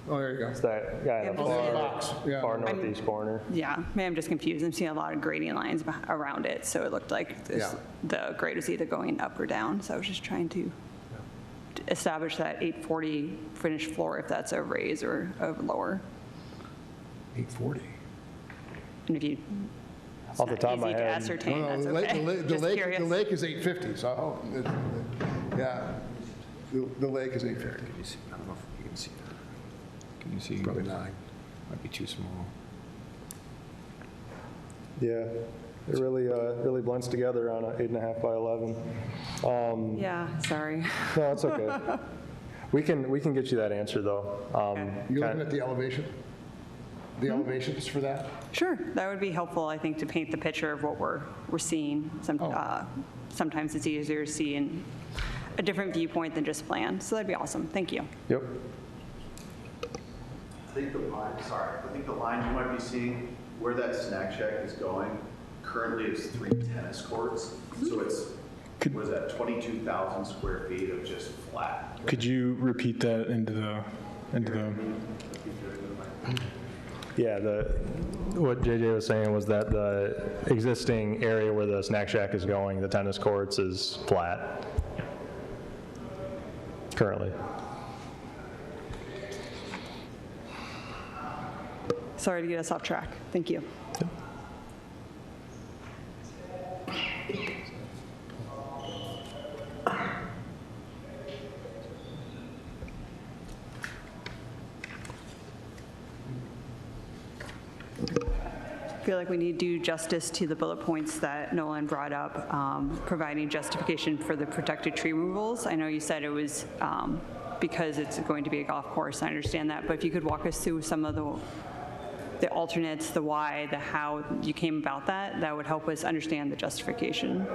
Oh, there you go. it's that guy in the Yeah, Oh, the far, box, yeah. far northeast corner. yeah, maybe I'm just confused. I'm seeing a lot of grading lines around it, so it looked like Yeah. the grade was either going up or down. So I was just trying to establish that 840 finished floor, if that's a raise or a lower. 840. And if you, it's Off the not top of my easy to head. ascertain, that's the lake, okay. the Just lake, curious. the lake is 850, so, yeah, the lake is 850. Can you see? I don't know if you can see that. Can you see? Probably not. Might be too small. Yeah, it really blends together on an 8.5 by 11. Yeah, sorry. No, it's okay. We can get you that answer though. You're looking at the elevation? The elevations for that? Sure, that would be helpful, I think, to paint the picture of what we're seeing. Sometimes it's easier to see in a different viewpoint than just plan, so that'd be awesome. Thank you. Yep. I think the line you might be seeing, where that snack shack is going, currently is 3 tennis courts. So it's, what is that, 22,000 square feet of just flat. Could you repeat that into the Yeah, what JJ was saying was that the existing area where the snack shack is going, the tennis courts, is flat currently. Sorry to get us off track. Thank you. I feel like we need to do justice to the bullet points that Nolan brought up, providing justification for the protected tree removals. I know you said it was because it's going to be a golf course. I understand that, but if you could walk us through some of the alternates, the why, the how you came about that, that would help us understand the justification.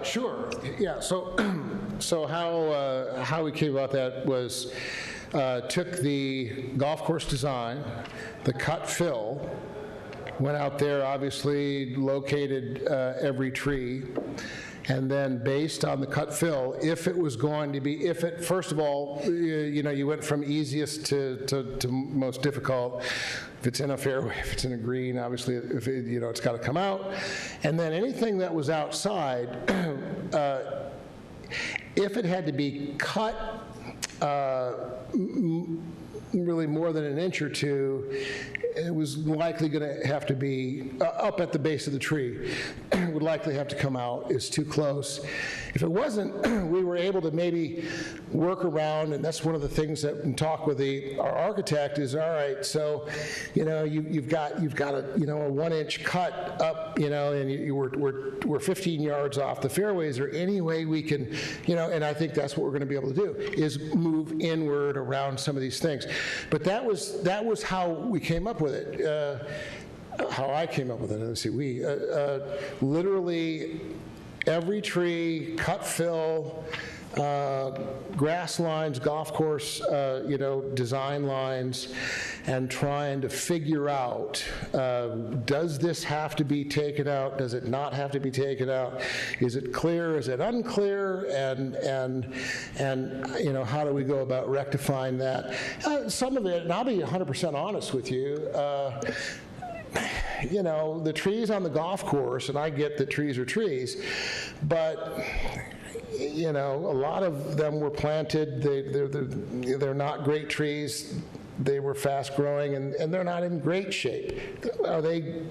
Sure, yeah, so how we came about that was took the golf course design, the cut fill, went out there, obviously located every tree, And then based on the cut fill, if it was going to be, first of all, you went from easiest to most difficult. If it's in a fairway, if it's in a green, obviously, it's got to come out. And then anything that was outside, if it had to be cut really more than an inch or two, it was likely going to have to be up at the base of the tree. Would likely have to come out. It's too close. If it wasn't, we were able to maybe work around, and that's one of the things that in talk with our architect is, all right, so you've got a 1-inch cut up, and we're 15 yards off the fairway. Is there any way we can, and I think that's what we're going to be able to do is move inward around some of these things. But that was how we came up with it. How I came up with it. Let's see. We literally every tree, cut fill, grass lines, golf course, design lines, and trying to figure out, does this have to be taken out? Does it not have to be taken out? Is it clear? Is it unclear? And how do we go about rectifying that? Some of it, and I'll be 100% honest with you, the trees on the golf course, and I get that trees are trees, but a lot of them were planted. They're not great trees. They were fast growing, and they're not in great shape. Are they?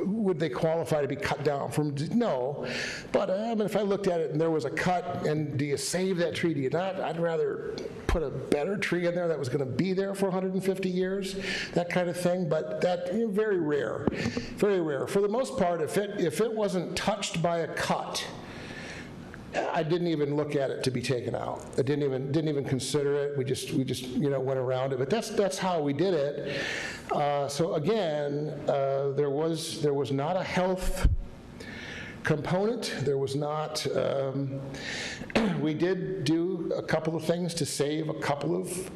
Would they qualify to be cut down from? No, but if I looked at it and there was a cut, and do you save that tree? Do you not? I'd rather put a better tree in there that was going to be there for 150 years, that kind of thing. But that very rare, very rare. For the most part, if it wasn't touched by a cut, I didn't even look at it to be taken out. I didn't even consider it. We just went around it. But that's how we did it. So again, there was not a health component. There was not. We did do a couple of things to save a couple of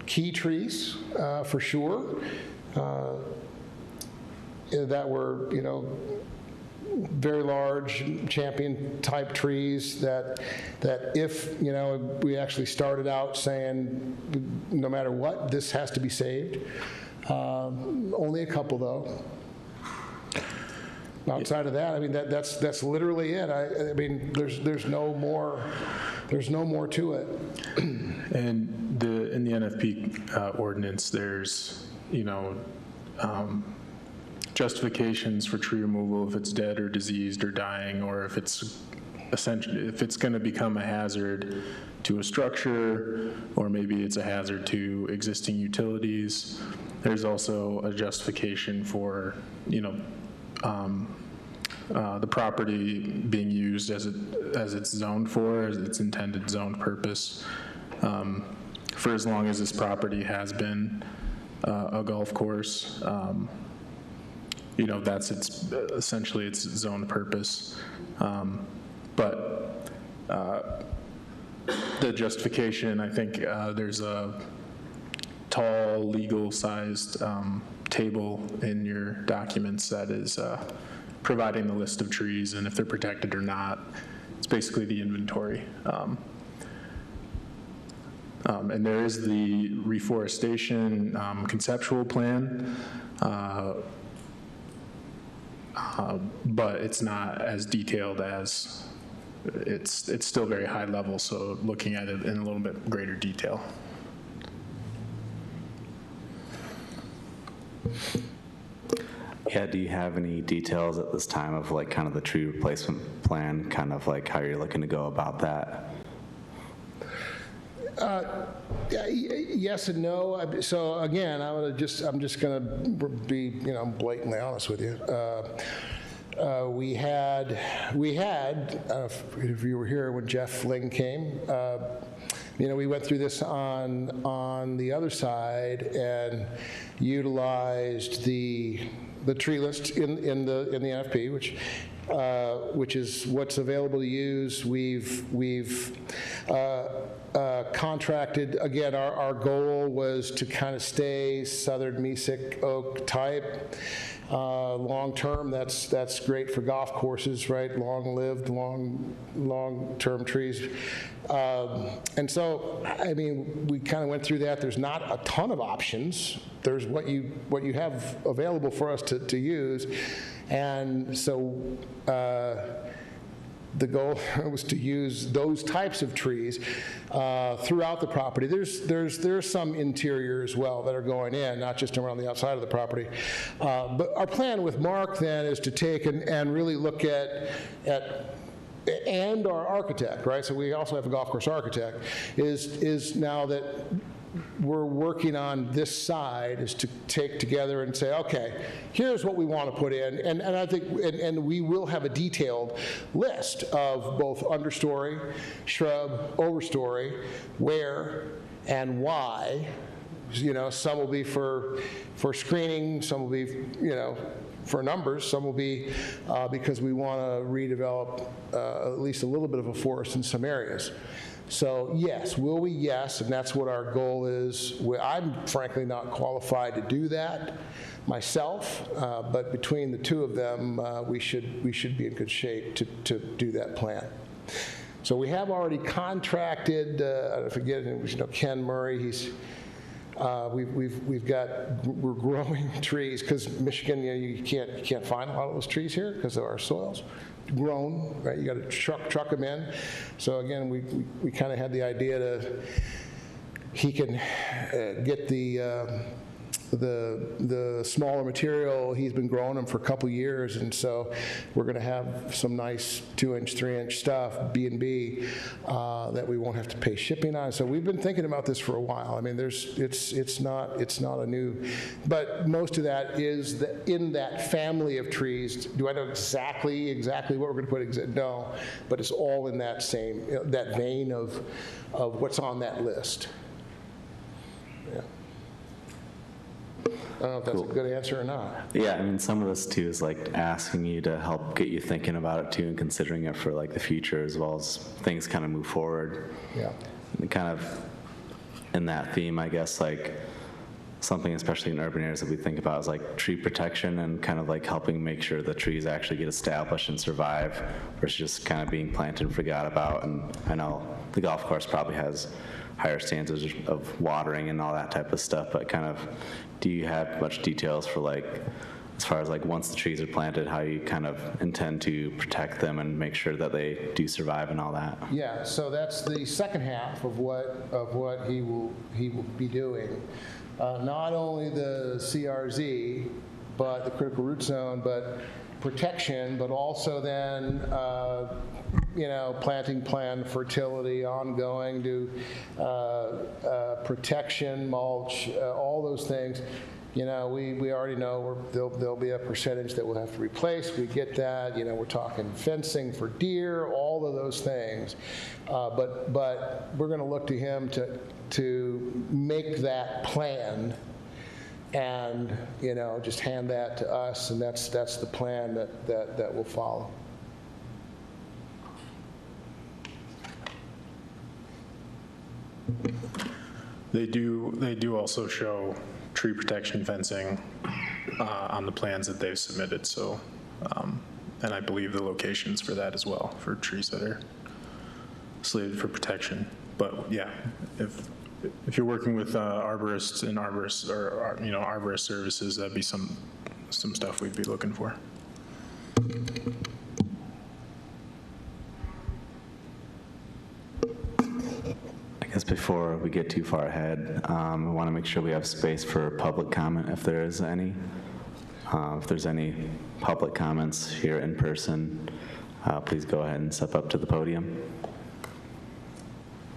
key trees for sure that were very large champion type trees that if we actually started out saying no matter what this has to be saved. Only a couple though. Outside of that, that's literally it. I mean there's no more to it. And in the NFP ordinance, there's justifications for tree removal if it's dead or diseased or dying, or if it's going to become a hazard to a structure, or maybe it's a hazard to existing utilities. There's also a justification for the property being used as it's zoned for, as its intended zoned purpose, for as long as this property has been a golf course. That's essentially its zoned purpose. But the justification, I think there's a tall legal-sized table in your documents that is providing the list of trees and if they're protected or not. It's basically the inventory. And there is the reforestation conceptual plan, but it's not as detailed as, it's still very high level, so looking at it in a little bit greater detail. Yeah, do you have any details at this time of kind of the tree replacement plan, kind of how you're looking to go about that? Yes and no. So again, I'm just going to be blatantly honest with you. We had if you were here when Jeff Ling came, we went through this on the other side and utilized the tree list in the NFP, which is what's available to use. We've contracted, again, our goal was to kind of stay southern mesic oak type. Long-term, that's great for golf courses, right? Long-lived, long-term trees. And so, I mean, we kind of went through that. There's not a ton of options. There's what you have available for us to use. And so the goal was to use those types of trees throughout the property. There's some interior as well that are going in, not just around the outside of the property. But our plan with Mark then is to take and really look at and our architect, right? So we also have a golf course architect, is now that we're working on this side is to take together and say, okay, here's what we want to put in. And I think, and we will have a detailed list of both understory, shrub, overstory, where and why. You know, some will be for screening, some will be, you know, for numbers, some will be because we want to redevelop at least a little bit of a forest in some areas. So yes, will we? Yes, and that's what our goal is. I'm frankly not qualified to do that myself, but between the two of them, we should be in good shape to do that plan. So we have already contracted. I forget, you know, Ken Murray. We're growing trees because Michigan, you know, you can't find a lot of those trees here because of our soils. Grown, right? You got to truck them in. So again, we kind of had the idea he can get the smaller material. He's been growing them for a couple years, and so we're going to have some nice 2-inch, 3-inch stuff, B&B, that we won't have to pay shipping on. So we've been thinking about this for a while. I mean, it's not a new, but most of that is in that family of trees. Do I know exactly what we're going to put? No, but it's all in that same that vein of what's on that list. Yeah. I don't know if that's a good answer or not. Yeah, I mean, some of this too is like asking you to help get you thinking about it too and considering it for like the future as well as things kind of move forward. Yeah. And kind of in that theme, I guess, like something especially in urban areas that we think about is like tree protection and kind of like helping make sure the trees actually get established and survive versus just kind of being planted and forgot about. And I know the golf course probably has higher standards of watering and all that type of stuff, but kind of, do you have much details for like, as far as like once the trees are planted, how you kind of intend to protect them and make sure that they do survive and all that? Yeah, so that's the second half of what he will be doing. Not only the CRZ, but the critical root zone, but protection, but also then you know, planting plan, fertility, ongoing, do protection, mulch, all those things. You know, we already know there'll be a percentage that we'll have to replace. We get that. You know, we're talking fencing for deer, all of those things. But we're going to look to him to make that plan, and you know, just hand that to us, and that's the plan that will follow. They do also show tree protection fencing on the plans that they've submitted. So, and I believe the locations for that as well, for trees that are slated for protection. But yeah, if you're working with arborists and arborists, or you know, arborist services, that'd be some stuff we'd be looking for. I guess before we get too far ahead, I want to make sure we have space for public comment if there is any. If there's any public comments here in person, please go ahead and step up to the podium.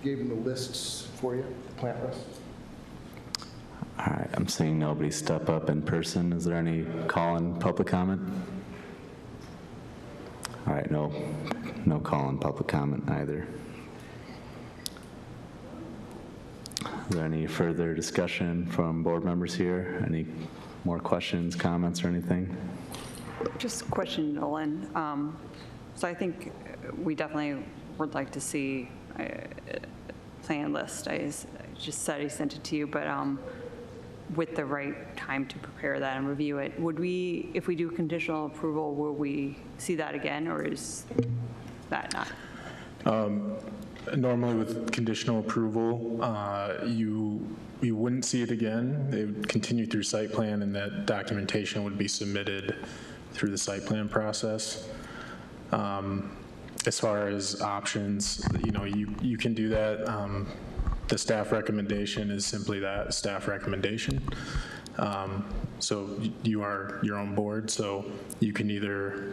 Gave him the lists for you, the plant lists. All right, I'm seeing nobody step up in person. Is there any call-in public comment? All right, no call-in public comment either. Is there any further discussion from board members here? Any more questions, comments, or anything? Just a question, Nolan. So I think we definitely would like to see plan list. I just said I sent it to you, but with the right time to prepare that and review it, would we, if we do conditional approval, will we see that again, or is that not? Normally with conditional approval, you wouldn't see it again. It would continue through site plan, and that documentation would be submitted through the site plan process. As far as options, you can do that. The staff recommendation is simply that, staff recommendation. So you are your own board, so you can either,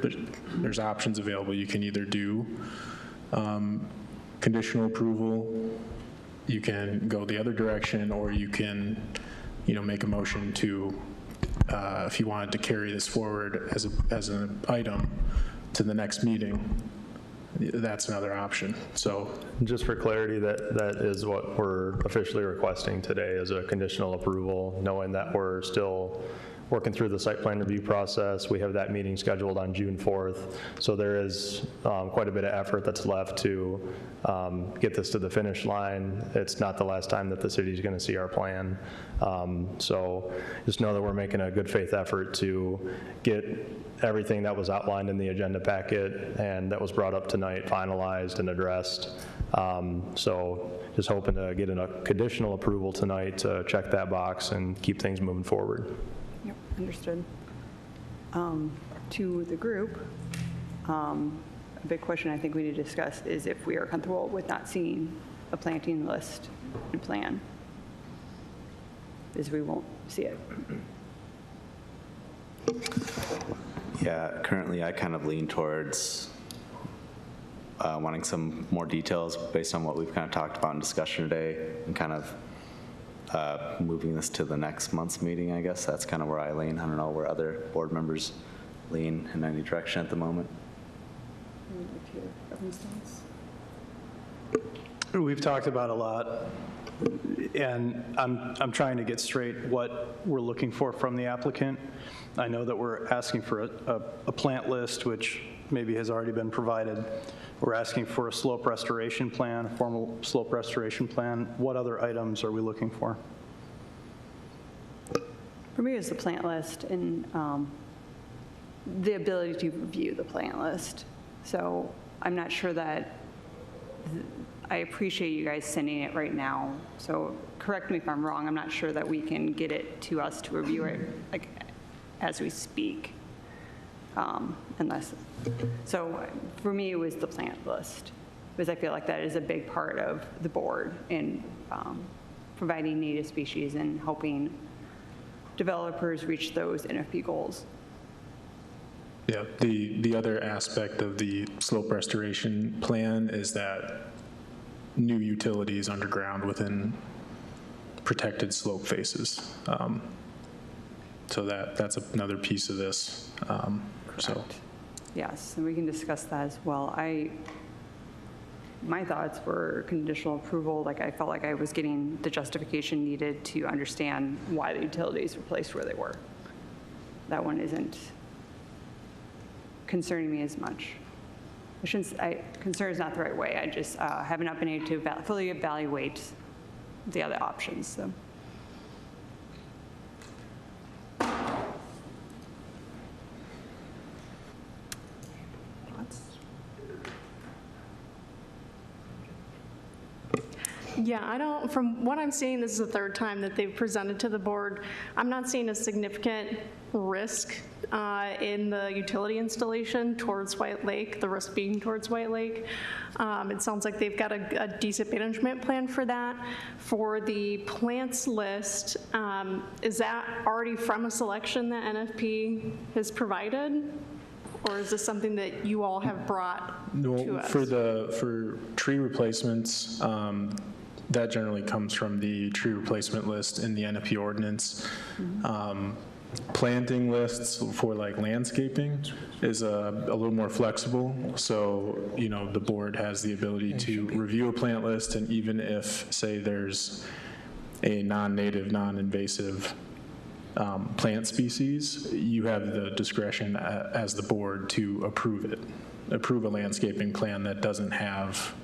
there's options available. You can either do conditional approval, you can go the other direction, or you can, make a motion to, if you wanted to carry this forward as an item to the next meeting, that's another option. So Just for clarity, that is what we're officially requesting today, is a conditional approval, knowing that we're still working through the site plan review process. We have that meeting scheduled on June 4th. So there is quite a bit of effort that's left to get this to the finish line. It's not the last time that the city's going to see our plan. So just know that we're making a good faith effort to get everything that was outlined in the agenda packet and that was brought up tonight finalized and addressed. So just hoping to get a conditional approval tonight to check that box and keep things moving forward. Yep, understood. To the group, a big question I think we need to discuss is if we are comfortable with not seeing a planting list and plan, is we won't see it. Yeah, currently I kind of lean towards wanting some more details based on what we've kind of talked about in discussion today, and kind of moving this to the next month's meeting, I guess. That's kind of where I lean. I don't know where other board members lean in any direction at the moment. We've talked about a lot, and I'm trying to get straight what we're looking for from the applicant. I know that we're asking for a plant list, which maybe has already been provided. We're asking for a slope restoration plan, a formal slope restoration plan. What other items are we looking for? For me, it's the plant list and the ability to review the plant list. So I'm not sure that, I appreciate you guys sending it right now. So correct me if I'm wrong, I'm not sure that we can get it to us to review it like as we speak. So for me, it was the plant list, because I feel like that is a big part of the board in providing native species and helping developers reach those NFP goals. yeah, the other aspect of the slope restoration plan is that new utilities underground within protected slope faces. So that's another piece of this. So. Yes, and we can discuss that as well. My thoughts were conditional approval, like I felt like I was getting the justification needed to understand why the utilities were placed where they were. That one isn't concerning me as much. Concern is not the right way. I just have not been able to fully evaluate the other options. So. Yeah, from what I'm seeing, this is the third time that they've presented to the board. I'm not seeing a significant risk in the utility installation towards White Lake, the risk being towards White Lake. It sounds like they've got a decent management plan for that. For the plants list, is that already from a selection that NFP has provided? Or is this something that you all have brought to us? For tree replacements, that generally comes from the tree replacement list in the NFP ordinance. Planting lists for like landscaping is a little more flexible. So, the board has the ability to review a plant list, and even if, say, there's a non-native, non-invasive plant species, you have the discretion as the board to approve a landscaping plan that doesn't have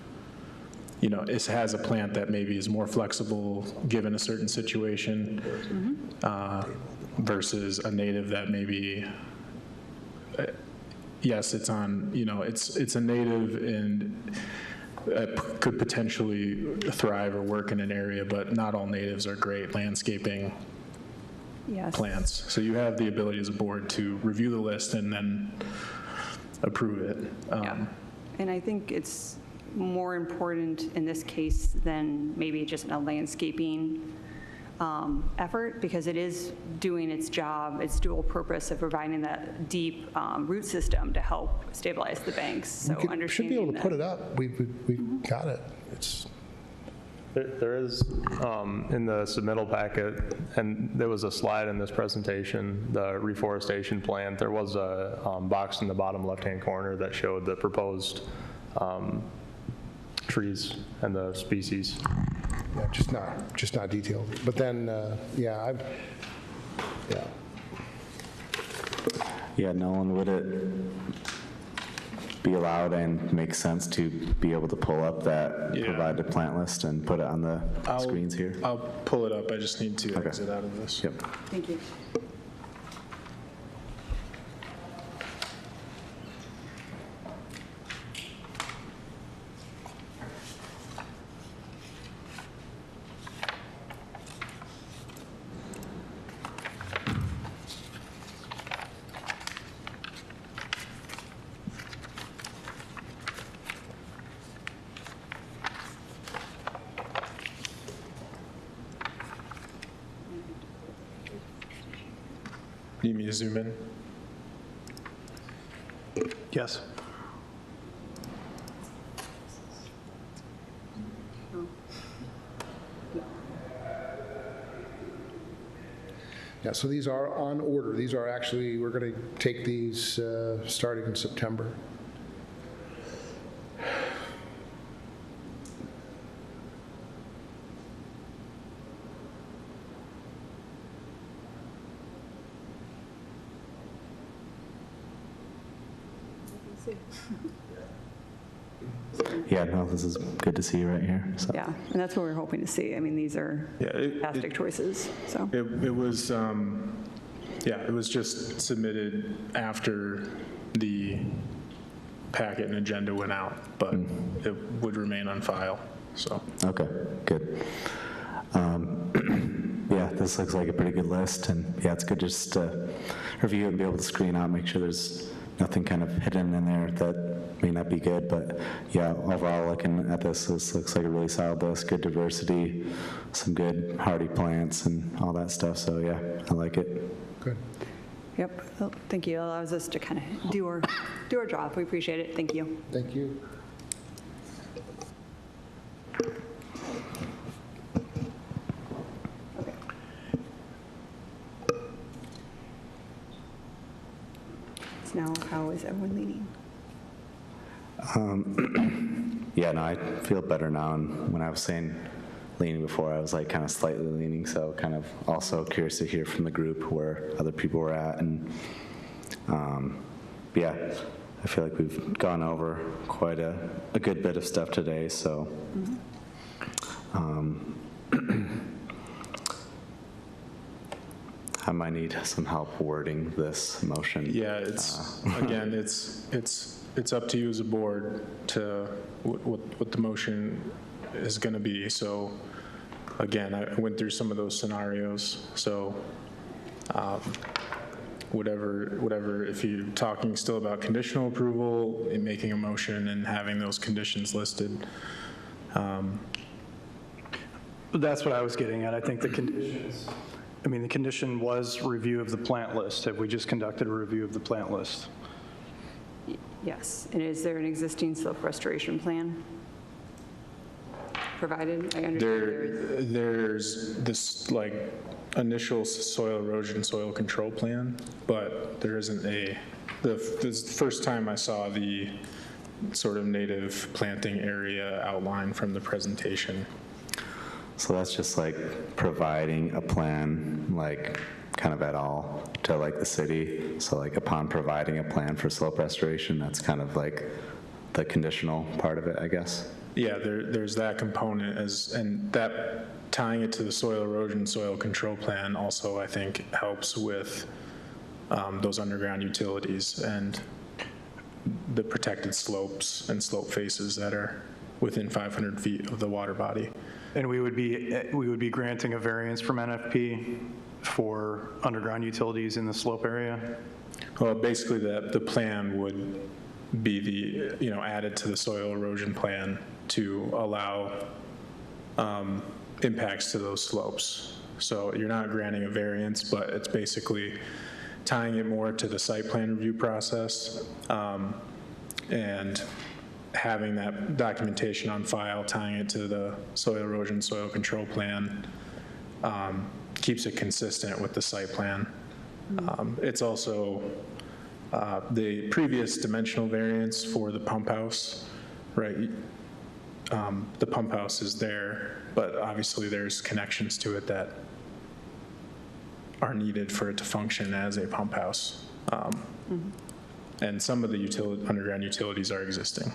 it has a plant that maybe is more flexible given a certain situation versus a native that maybe, yes, it's on, it's a native and could potentially thrive or work in an area, but not all natives are great landscaping plants. So you have the ability as a board to review the list and then approve it. Yeah. And I think it's more important in this case than maybe just a landscaping effort, because it is doing its job, its dual purpose of providing that deep root system to help stabilize the banks. So We should be able to understanding put it up. We've got it. It's. There is, in the submittal packet, and there was a slide in this presentation, the reforestation plan, there was a box in the bottom left-hand corner that showed the proposed trees and the species. Yeah, just not detailed. But then, yeah. Yeah, Nolan, would it be allowed and make sense to be able to pull up that provided plant list and put it on the screens here? I'll pull it up. I just need to exit out of this. Yep. Thank you. Need me to zoom in? Yes. Yeah, so these are on order. These are actually, we're going to take these starting in September. Yeah, no, this is good to see right here. So. Yeah, and that's what we're hoping to see. I mean, these are fantastic choices, so. It was, it was just submitted after the packet and agenda went out, but it would remain on file, so. Okay, good. Yeah, this looks like a pretty good list, and yeah, it's good just to review it and be able to screen out, make sure there's nothing kind of hidden in there that may not be good, but yeah, overall looking at this looks like a really solid list, good diversity, some good hardy plants and all that stuff, so yeah, I like it. Good. Yep, well, thank you. It allows us to kind of do our job. We appreciate it. Thank you. Thank you. Okay. So now, how is everyone leaning? Yeah, no, I feel better now, and when I was saying leaning before, I was like kind of slightly leaning, so kind of also curious to hear from the group where other people were at, and yeah, I feel like we've gone over quite a good bit of stuff today, so I might need some help wording this motion. Yeah, it's, again, it's up to you as a board to, what the motion is going to be. So again, I went through some of those scenarios. So whatever, if you're talking still about conditional approval, in making a motion and having those conditions listed. That's what I was getting at. I think the condition was review of the plant list. Have we just conducted a review of the plant list? Yes, and is there an existing slope restoration plan provided? I understand There's this like initial soil erosion, soil control plan, but there isn't this is the first time I saw the sort of native planting area outline from the presentation. So that's just like providing a plan, like kind of at all to like the city. So like upon providing a plan for slope restoration, that's kind of like the conditional part of it, I guess. Yeah, there's that component and that tying it to the soil erosion, soil control plan also, I think, helps with those underground utilities and the protected slopes and slope faces that are within 500 feet of the water body. And we would be granting a variance from NFP for underground utilities in the slope area? Well, basically the plan would be added to the soil erosion plan to allow impacts to those slopes. So you're not granting a variance, but it's basically tying it more to the site plan review process and having that documentation on file, tying it to the soil erosion, soil control plan, keeps it consistent with the site plan. It's also the previous dimensional variance for the pump house, right? The pump house is there, but obviously there's connections to it that are needed for it to function as a pump house. And some of the underground utilities are existing.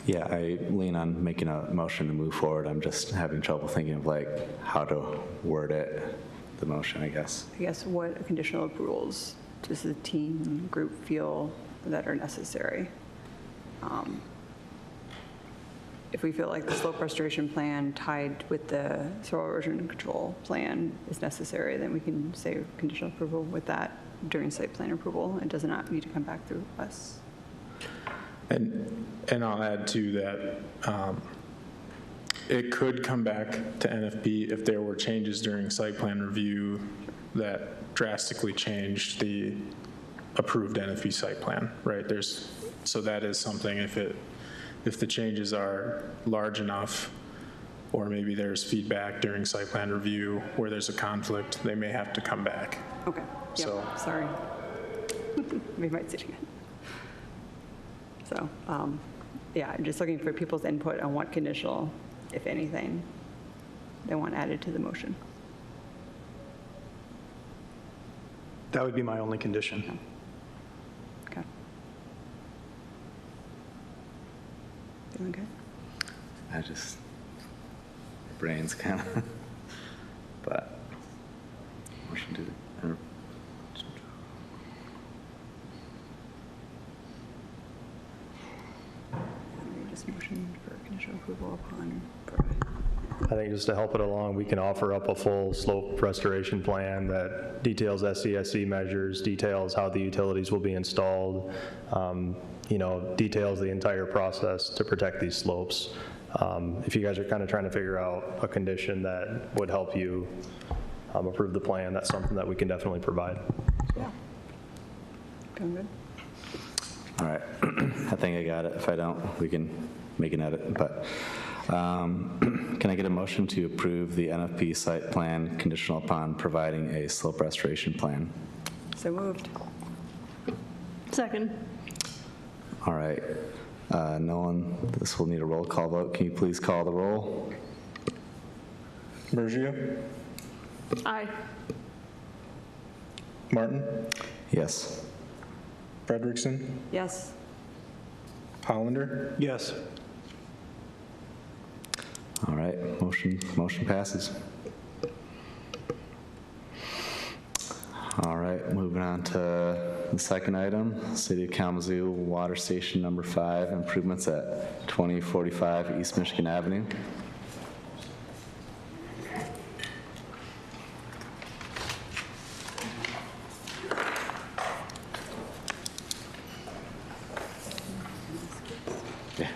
Yeah, I lean on making a motion to move forward. I'm just having trouble thinking of like how to word it, the motion, I guess. I guess what conditional approvals does the team group feel that are necessary? If we feel like the slope restoration plan tied with the soil erosion control plan is necessary, then we can say conditional approval with that during site plan approval. It does not need to come back through us. And I'll add to that, it could come back to NFP if there were changes during site plan review that drastically changed the approved NFP site plan, right? So that is something, if the changes are large enough, or maybe there's feedback during site plan review where there's a conflict, they may have to come back. Okay, yep, So- sorry. We might see it again. So, yeah, I'm just looking for people's input on what conditional, if anything, they want added to the motion. That would be my only condition. Okay. Feeling good? My brain's kind of, but motion to, Just motion for conditional approval upon provide. I think just to help it along, we can offer up a full slope restoration plan that details SCSC measures, details how the utilities will be installed, details the entire process to protect these slopes. If you guys are kind of trying to figure out a condition that would help you approve the plan, that's something that we can definitely provide. Yeah. Feeling good? all right. I think I got it. If I don't, we can make an edit, but can I get a motion to approve the NFP site plan conditional upon providing a slope restoration plan? So moved. Second. All right. Nolan, this will need a roll call vote. Can you please call the roll? Bergia? Aye. Martin? Yes. Frederickson? Yes. Hollander? Yes. All right. Motion passes. All right, moving on to the second item, City of Kalamazoo Water Station Number 5, improvements at 2045 East Michigan Avenue. Yeah.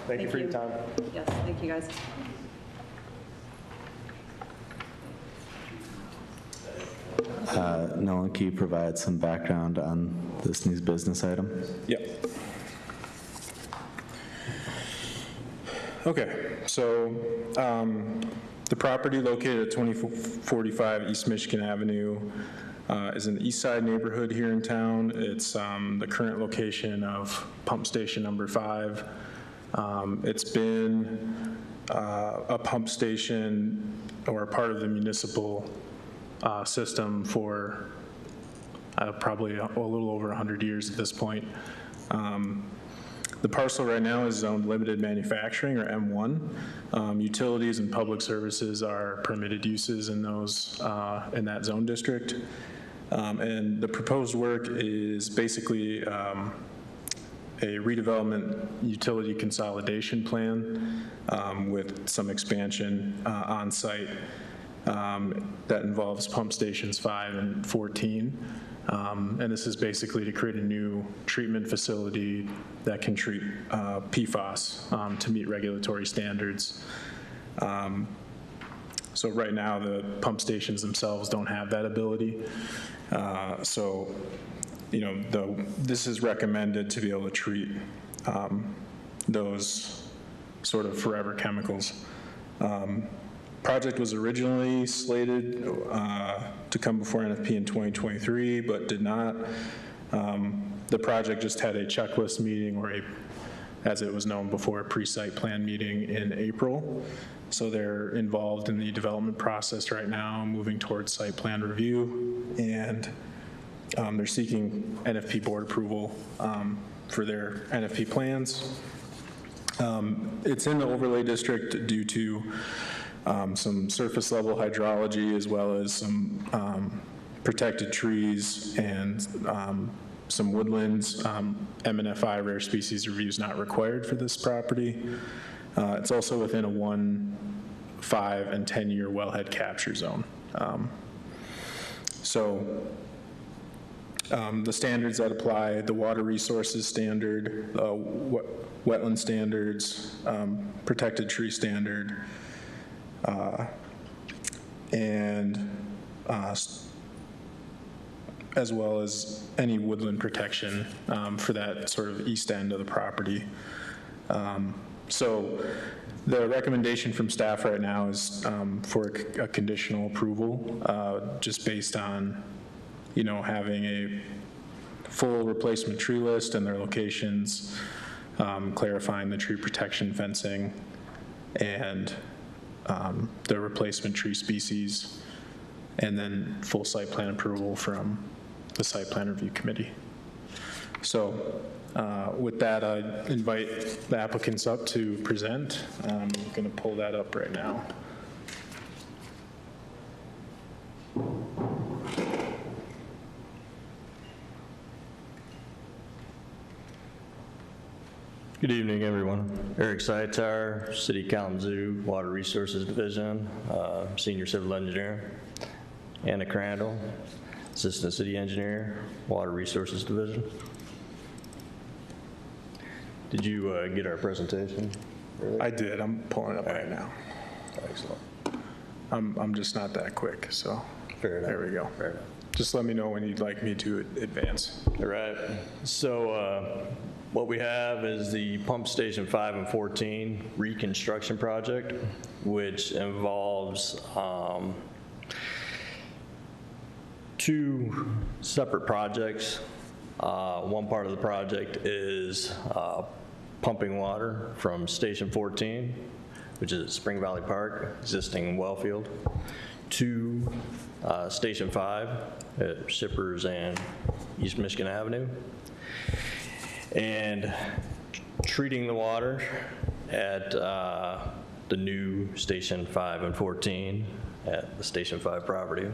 Thank you for your time. Yes, thank you, guys. Nolan, can you provide some background on this new business item? Yep. Okay, so the property located at 2045 East Michigan Avenue is in the east side neighborhood here in town. It's the current location of pump station number 5. It's been a pump station or a part of the municipal system for probably a little over 100 years at this point. The parcel right now is zoned limited manufacturing, or M1. Utilities and public services are permitted uses in those, in that zone district. And the proposed work is basically a redevelopment utility consolidation plan with some expansion on site that involves pump stations 5 and 14. And this is basically to create a new treatment facility that can treat PFAS to meet regulatory standards. So right now, the pump stations themselves don't have that ability. So, you know, this is recommended to be able to treat those sort of forever chemicals. Project was originally slated to come before NFP in 2023, but did not. The project just had a checklist meeting, or as it was known before, a pre-site plan meeting in April. So they're involved in the development process right now, moving towards site plan review, and they're seeking NFP board approval for their NFP plans. It's in the overlay district due to some surface level hydrology, as well as some protected trees and some woodlands. MNFI rare species review is not required for this property. It's also within a 1, 5, and 10-year wellhead capture zone. The standards that apply, the water resources standard, wetland standards, protected tree standard, and as well as any woodland protection for that sort of east end of the property. So the recommendation from staff right now is for a conditional approval, just based on, you know, having a full replacement tree list and their locations, clarifying the tree protection fencing, and the replacement tree species, and then full site plan approval from the site plan review committee. So with that, I invite the applicants up to present. I'm going to pull that up right now. Good evening, everyone. Eric Saitar, City Kalamazoo Water Resources Division, Senior Civil Engineer. Anna Crandall, Assistant City Engineer, Water Resources Division. Did you get our presentation? I did. I'm pulling it up right now. Excellent. I'm just not that quick, so Fair enough. there we go. Fair enough. Just let me know when you'd like me to advance. All right. So what we have is the Pump Station 5 and 14 reconstruction project, which involves 2 separate projects. One part of the project is pumping water from Station 14, which is at Spring Valley Park, existing well field, to Station 5 at Shippers and East Michigan Avenue, and treating the water at the new Station 5 and 14 at the Station 5 property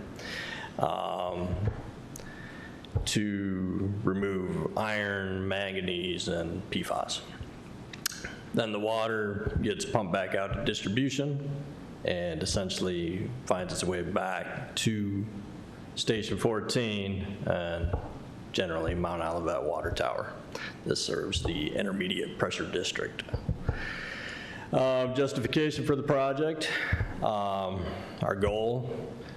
to remove iron, manganese, and PFAS. Then the water gets pumped back out to distribution and essentially finds its way back to Station 14 and generally Mount Olivet Water Tower. This serves the intermediate pressure district. Justification for the project. Our goal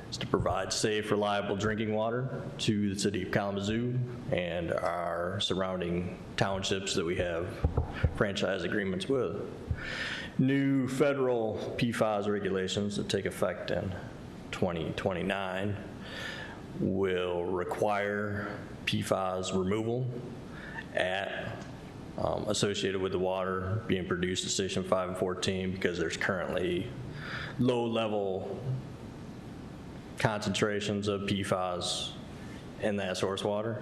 is to provide safe, reliable drinking water to the city of Kalamazoo and our surrounding townships that we have franchise agreements with. New federal PFAS regulations that take effect in 2029 will require PFAS removal at associated with the water being produced at Station 5 and 14 because there's currently low-level concentrations of PFAS in that source water.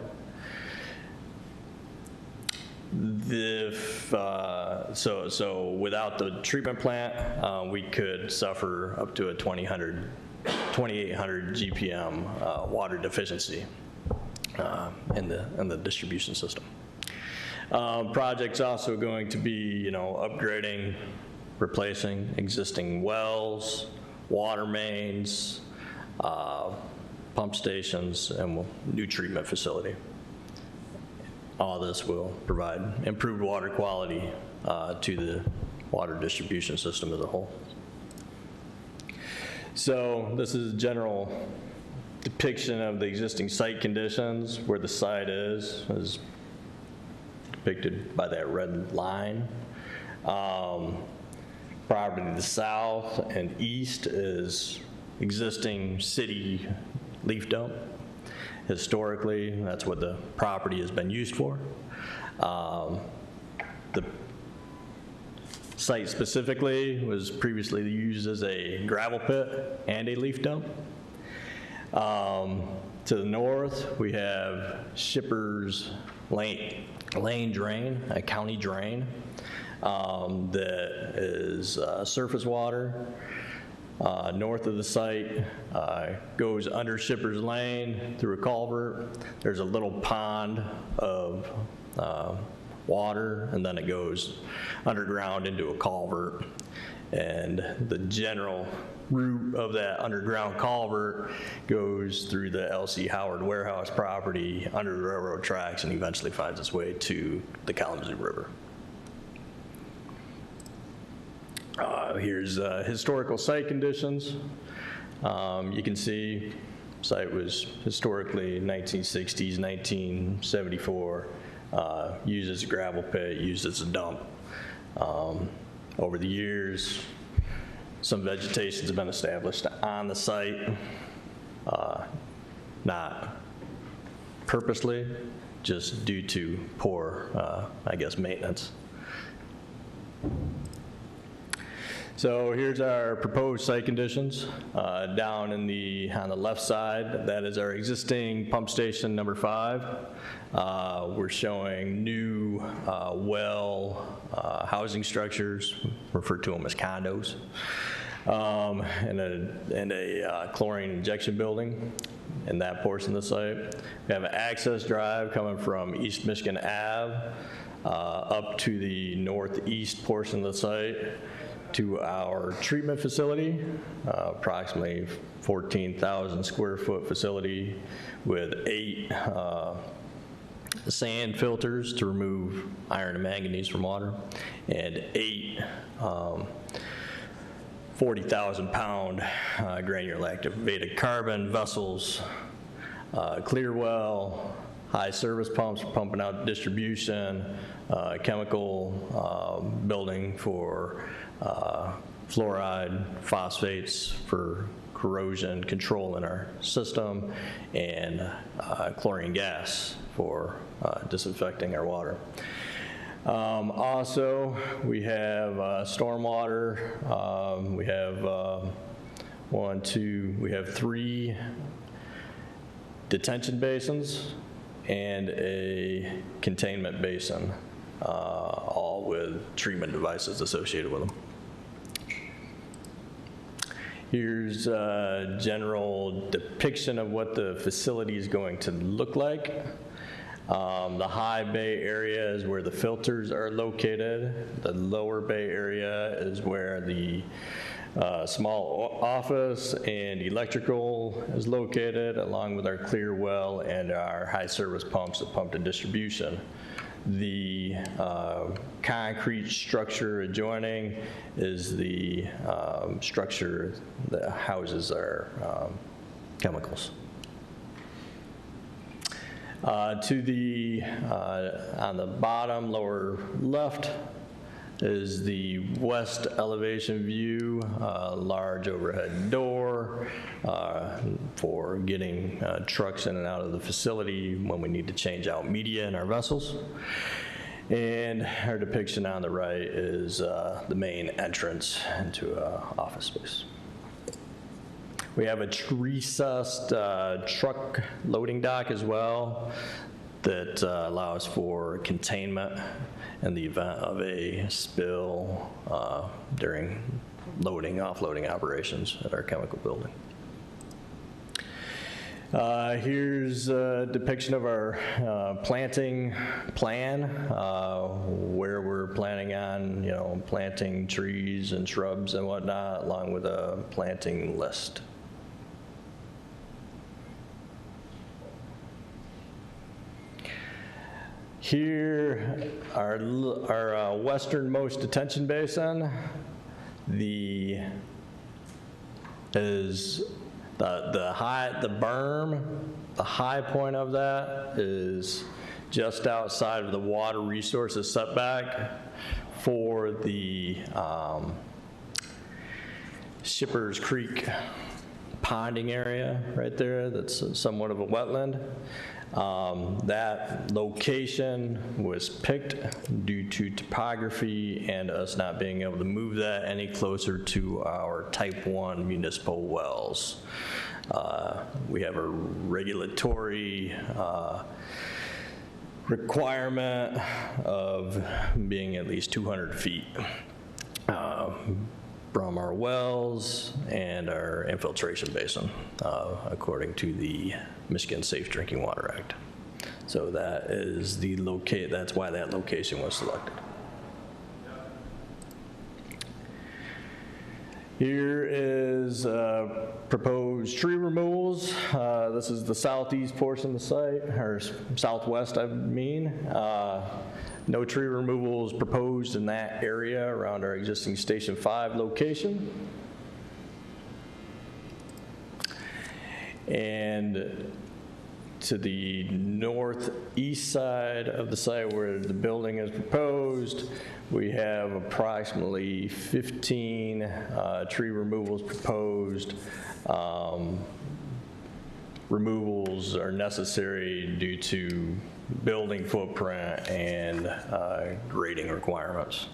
So without the treatment plant, we could suffer up to a 2,800 GPM water deficiency in the distribution system. Project's also going to be, upgrading, replacing existing wells, water mains, pump stations, and new treatment facility. All this will provide improved water quality to the water distribution system as a whole. So this is a general depiction of the existing site conditions, where the site is depicted by that red line. Property to the south and east is existing city leaf dump. Historically, that's what the property has been used for. The site specifically was previously used as a gravel pit and a leaf dump. To the north, we have Shippers Lane Drain, a county drain that is surface water. North of the site goes under Shippers Lane through a culvert. There's a little pond of water, and then it goes underground into a culvert. And the general route of that underground culvert goes through the L.C. Howard warehouse property, under the railroad tracks, and eventually finds its way to the Kalamazoo River. Here's historical site conditions. You can see site was historically 1960s, 1974, used as a gravel pit, used as a dump. Over the years, some vegetation has been established on the site, not purposely, just due to poor, maintenance. So here's our proposed site conditions. Down on the left side, that is our existing pump station number 5. We're showing new housing structures, referred to them as condos, and a chlorine injection building in that portion of the site. We have an access drive coming from East Michigan Ave up to the northeast portion of the site to our treatment facility, approximately 14,000 square foot facility with 8 sand filters to remove iron and manganese from water, and 8 40,000 pound granular activated carbon vessels, clear well, high service pumps for pumping out distribution, chemical building for fluoride, phosphates for corrosion control in our system, and chlorine gas for disinfecting our water. Also, we have stormwater. We have 3 detention basins and a containment basin, all with treatment devices associated with them. Here's a general depiction of what the facility is going to look like. The high bay area is where the filters are located. The lower bay area is where the small office and electrical is located, along with our clear well and our high service pumps that pump to distribution. The concrete structure adjoining is the structure that houses our chemicals. To the, on the bottom lower left is the west elevation view, large overhead door for getting trucks in and out of the facility when we need to change out media in our vessels. And our depiction on the right is the main entrance into office space. We have a recessed truck loading dock as well that allows for containment in the event of a spill during loading, offloading operations at our chemical building. Here's a depiction of our planting plan, where we're planning on, planting trees and shrubs and whatnot, along with a planting list. Here, our westernmost detention basin, the berm, the high point of that is just outside of the water resources setback for the Shippers Creek ponding area right there. That's somewhat of a wetland. That location was picked due to topography and us not being able to move that any closer to our type 1 municipal wells. We have a regulatory requirement of being at least 200 feet from our wells and our infiltration basin, according to the Michigan Safe Drinking Water Act. So that is that's why that location was selected. Here is proposed tree removals. This is the southeast portion of the site, or southwest, I mean. No tree removals proposed in that area around our existing Station 5 location. And to the northeast side of the site where the building is proposed, we have approximately 15 tree removals proposed. Removals are necessary due to building footprint and grading requirements.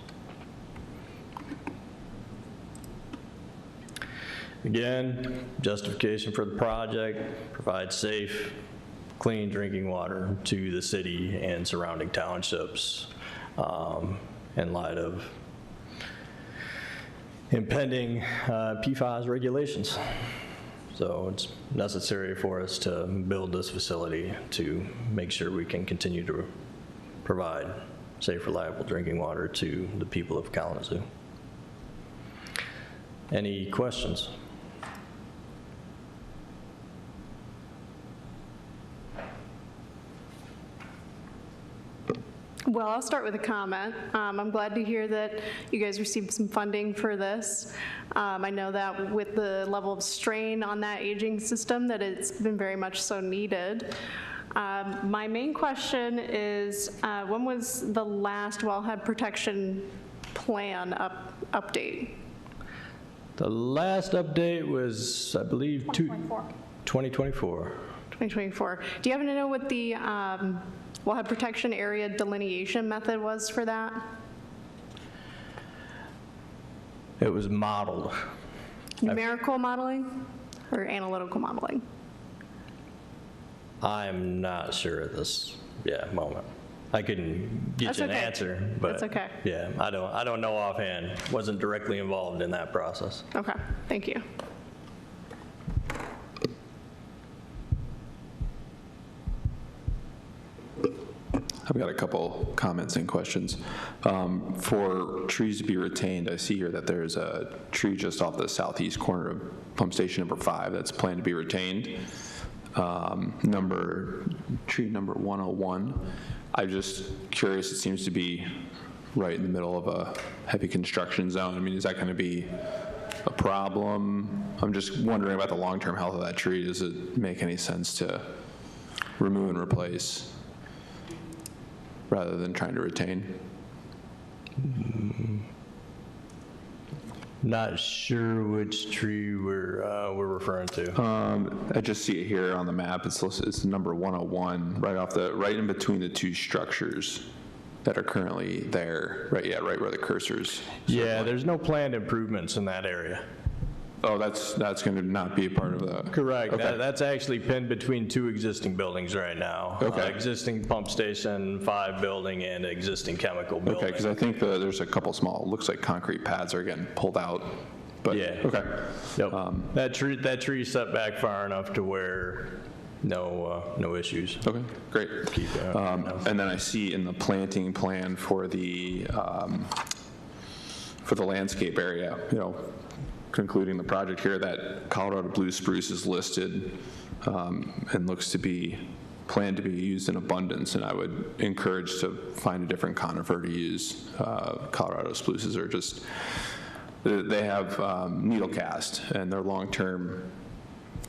Again, justification for the project: provide safe, clean drinking water to the city and surrounding townships in light of impending PFAS regulations. So it's necessary for us to build this facility to make sure we can continue to provide safe, reliable drinking water to the people of Kalamazoo. Any questions? Well, I'll start with a comment. I'm glad to hear that you guys received some funding for this. I know that with the level of strain on that aging system, that it's been very much so needed. My main question is, when was the last wellhead protection plan update? The last update was, I believe, 2024. 2024. Do you happen to know what the wellhead protection area delineation method was for that? It was modeled. Numerical modeling or analytical modeling? I'm not sure at this moment. I couldn't get you an answer, but that's okay. Yeah, I don't know offhand. Wasn't directly involved in that process. Okay, thank you. I've got a couple comments and questions. For trees to be retained, I see here that there's a tree just off the southeast corner of pump station number 5 that's planned to be retained. Tree number 101. I'm just curious, it seems to be right in the middle of a heavy construction zone. I mean, is that going to be a problem? I'm just wondering about the long-term health of that tree. Does it make any sense to remove and replace rather than trying to retain? Not sure which tree we're referring to. I just see it here on the map. It's listed, it's number 101, right in between the two structures. that are currently there, right? Yeah, right where the cursor's. Yeah, there's no planned improvements in that area. Oh, that's going to not be a part of the. Correct. Okay. That's actually pinned between two existing buildings right now. Okay. Existing pump station 5 building and existing chemical building. Okay, because I think there's a couple small, looks like concrete pads are getting pulled out. But, Yeah. okay. Yep. That tree set back far enough to where no issues. Okay, great. Keep it And then I see in the planting plan for the landscape area, concluding the project here, that Colorado blue spruce is listed and looks to be planned to be used in abundance, and I would encourage to find a different conifer to use. Colorado spruces are just, they have needle cast, and their long-term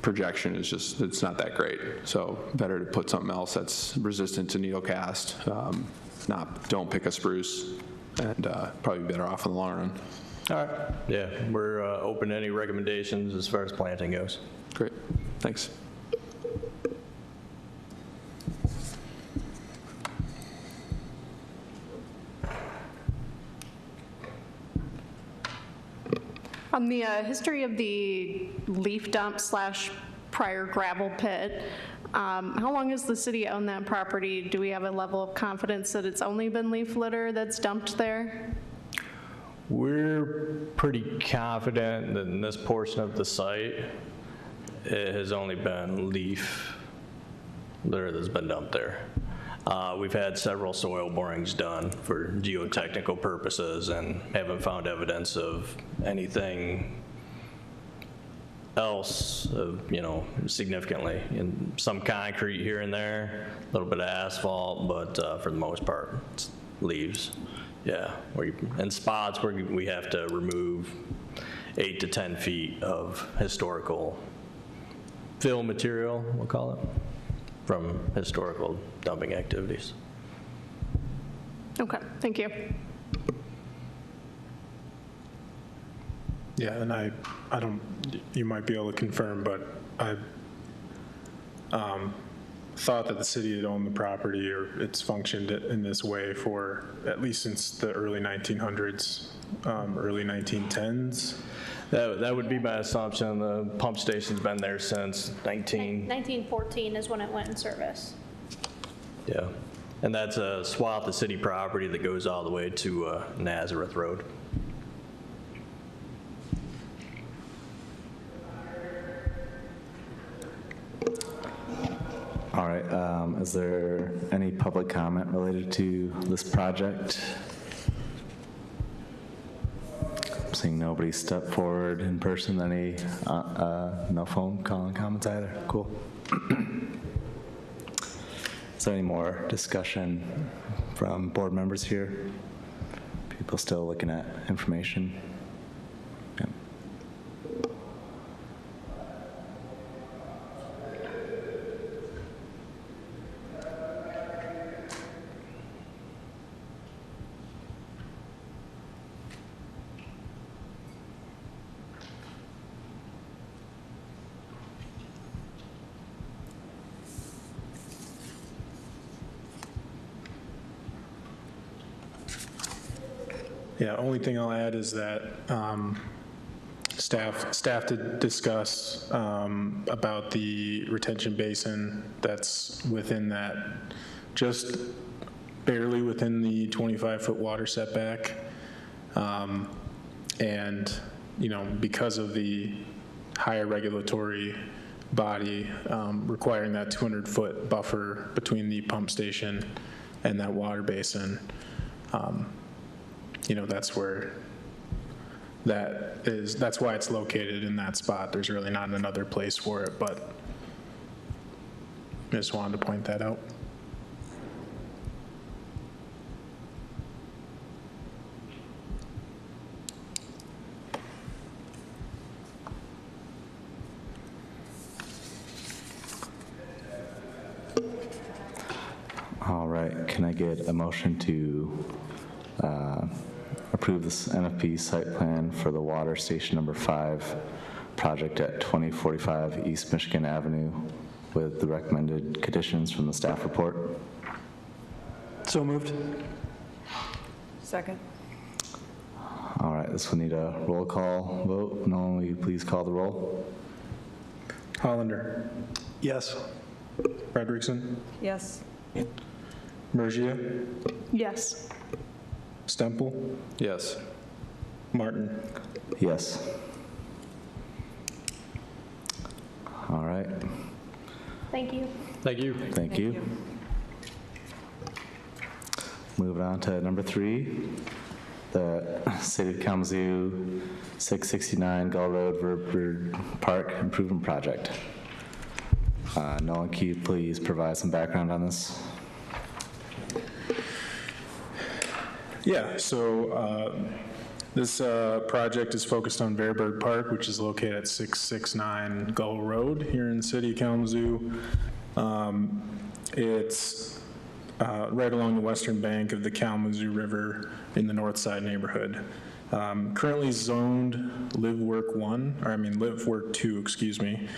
projection is just, it's not that great. So better to put something else that's resistant to needle cast. Don't pick a spruce, and probably better off in the long run. All right. Yeah, we're open to any recommendations as far as planting goes. Great, thanks. On the history of the leaf dump / prior gravel pit, how long has the city owned that property? Do we have a level of confidence that it's only been leaf litter that's dumped there? We're pretty confident that in this portion of the site, it has only been leaf litter that's been dumped there. We've had several soil borings done for geotechnical purposes and haven't found evidence of anything else, significantly. And some concrete here and there, a little bit of asphalt, but for the most part, it's leaves. Yeah, and spots where we have to remove 8 to 10 feet of historical fill material, we'll call it, from historical dumping activities. Okay, thank you. Yeah, and I don't, you might be able to confirm, but I thought that the city had owned the property, or it's functioned in this way for at least since the early 1900s, early 1910s. That would be my assumption. The pump station's been there since 1914 is when it went in service. Yeah, and that's a swath of city property that goes all the way to Nazareth Road. All right, is there any public comment related to this project? Seeing nobody step forward in person, any, no phone calling comments either? Cool. Is there any more discussion from board members here? People still looking at information? Yep. Yeah, only thing I'll add is that staff did discuss about the retention basin that's within that, just barely within the 25-foot water setback. And, because of the higher regulatory body requiring that 200-foot buffer between the pump station and that water basin, that's where that's why it's located in that spot. There's really not another place for it, but I just wanted to point that out. All right, can I get a motion to approve this NFP site plan for the water station number 5 project at 2045 East Michigan Avenue with the recommended conditions from the staff report? So moved. Second. All right, this will need a roll call vote. Nolan, will you please call the roll? Hollander. Yes. Frederickson. Yes. Mergia. Yes. Stemple. Yes. Martin. Yes. All right, Thank you. Thank you. thank you. Moving on to number 3, the City of Kalamazoo 669 Gull Road River Park Improvement Project. Nolan, can you please provide some background on this? Yeah, so this project is focused on Verberg Park, which is located at 669 Gull Road here in the city of Kalamazoo. It's right along the western bank of the Kalamazoo River in the north side neighborhood. Currently zoned Live Work 2, excuse me.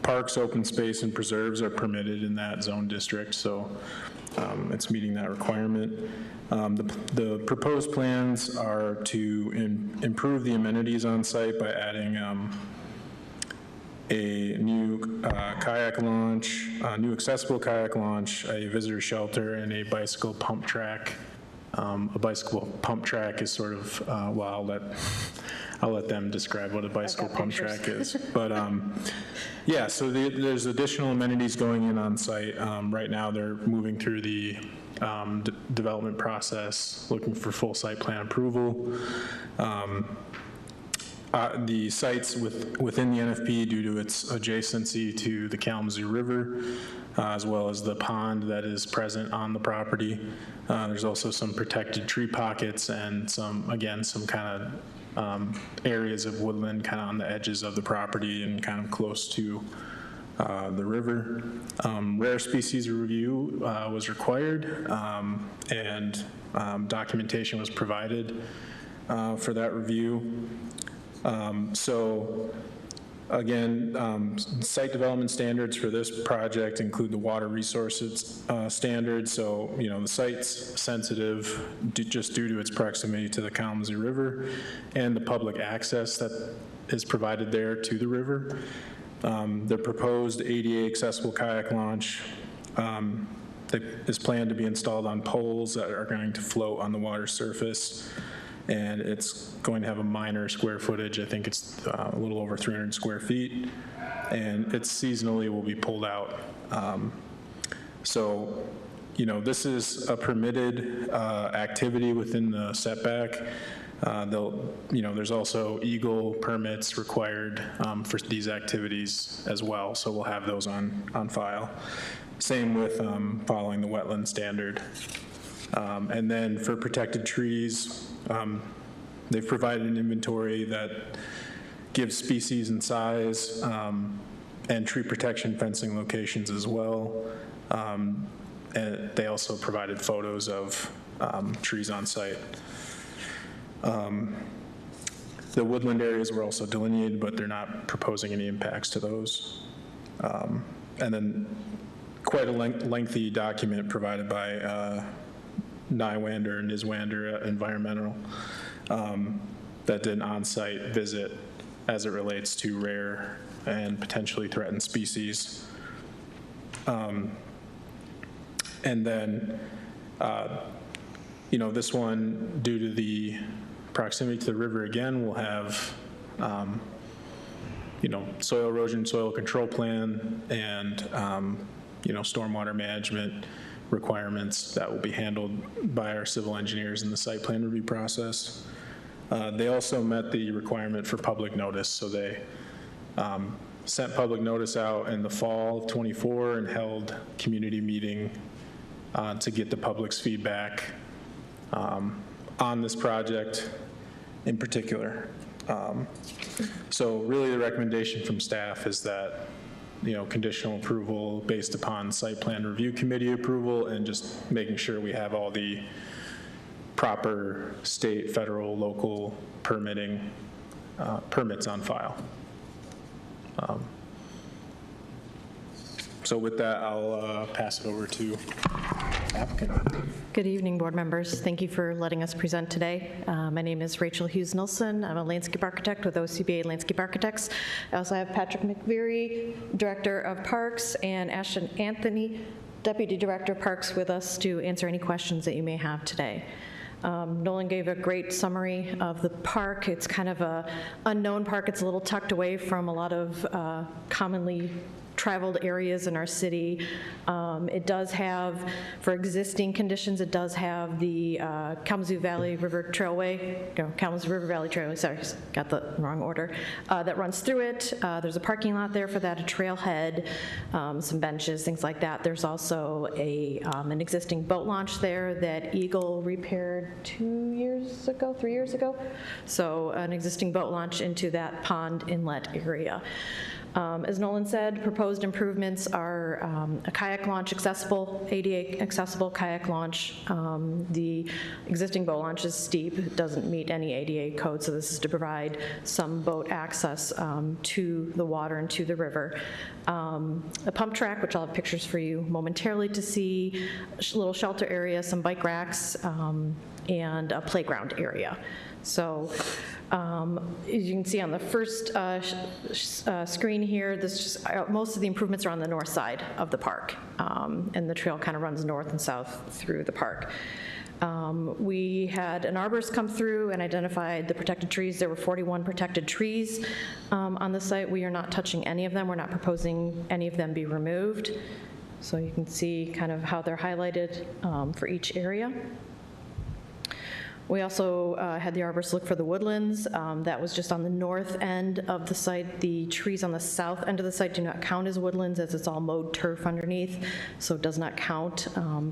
Parks, open space, and preserves are permitted in that zone district, so it's meeting that requirement. The proposed plans are to improve the amenities on site by adding a new kayak launch, a new accessible kayak launch, a visitor shelter, and a bicycle pump track. A bicycle pump track is sort of, well, I'll let them describe what a bicycle pump track is. But yeah, so there's additional amenities going in on site. Right now, they're moving through the development process, looking for full site plan approval. The sites within the NFP, due to its adjacency to the Kalamazoo River, as well as the pond that is present on the property. There's also some protected tree pockets and some kind of areas of woodland kind of on the edges of the property and kind of close to the river. Rare species review was required, and documentation was provided for that review. So again, site development standards for this project include the water resources standards. So, the site's sensitive just due to its proximity to the Kalamazoo River and the public access that is provided there to the river. The proposed ADA accessible kayak launch that is planned to be installed on poles that are going to float on the water surface. And it's going to have a minor square footage. I think it's a little over 300 square feet. And it seasonally will be pulled out. So, this is a permitted activity within the setback. There's also Eagle permits required for these activities as well. So we'll have those on file. Same with following the wetland standard. And then for protected trees, they've provided an inventory that gives species and size and tree protection fencing locations as well. And they also provided photos of trees on site. The woodland areas were also delineated, but they're not proposing any impacts to those. And then quite a lengthy document provided by Nywander and Niswander Environmental that did an on-site visit as it relates to rare and potentially threatened species. And then, this one, due to the proximity to the river again, will have, soil erosion, soil control plan, and, stormwater management requirements that will be handled by our civil engineers in the site plan review process. They also met the requirement for public notice, so they sent public notice out in the fall of '24 and held community meeting to get the public's feedback on this project in particular. So really the recommendation from staff is that conditional approval based upon site plan review committee approval and just making sure we have all the proper state, federal, local permitting permits on file. So with that, I'll pass it over to applicant. Good evening, board members. Thank you for letting us present today. My name is Rachel Hughes-Nilsson. I'm a landscape architect with OCBA Landscape Architects. I also have Patrick McVeary, Director of Parks, and Ashton Anthony, Deputy Director of Parks, with us to answer any questions that you may have today. Nolan gave a great summary of the park. It's kind of a unknown park. It's a little tucked away from a lot of commonly traveled areas in our city. It does have, for existing conditions, it does have the Kalamazoo Valley River Trailway, Kalamazoo River Valley Trailway, sorry, got the wrong order, that runs through it. There's a parking lot there for that, a trailhead, some benches, things like that. There's also an existing boat launch there that Eagle repaired 3 years ago. So an existing boat launch into that pond inlet area. As Nolan said, proposed improvements are a kayak launch accessible, ADA accessible kayak launch. The existing boat launch is steep. It doesn't meet any ADA code, so this is to provide some boat access to the water and to the river. A pump track, which I'll have pictures for you momentarily to see, a little shelter area, some bike racks, and a playground area. So as you can see on the first screen here, most of the improvements are on the north side of the park, and the trail kind of runs north and south through the park. We had an arborist come through and identified the protected trees. There were 41 protected trees on the site. We are not touching any of them. We're not proposing any of them be removed. So you can see kind of how they're highlighted for each area. We also had the arborist look for the woodlands. That was just on the north end of the site. The trees on the south end of the site do not count as woodlands, as it's all mowed turf underneath, so it does not count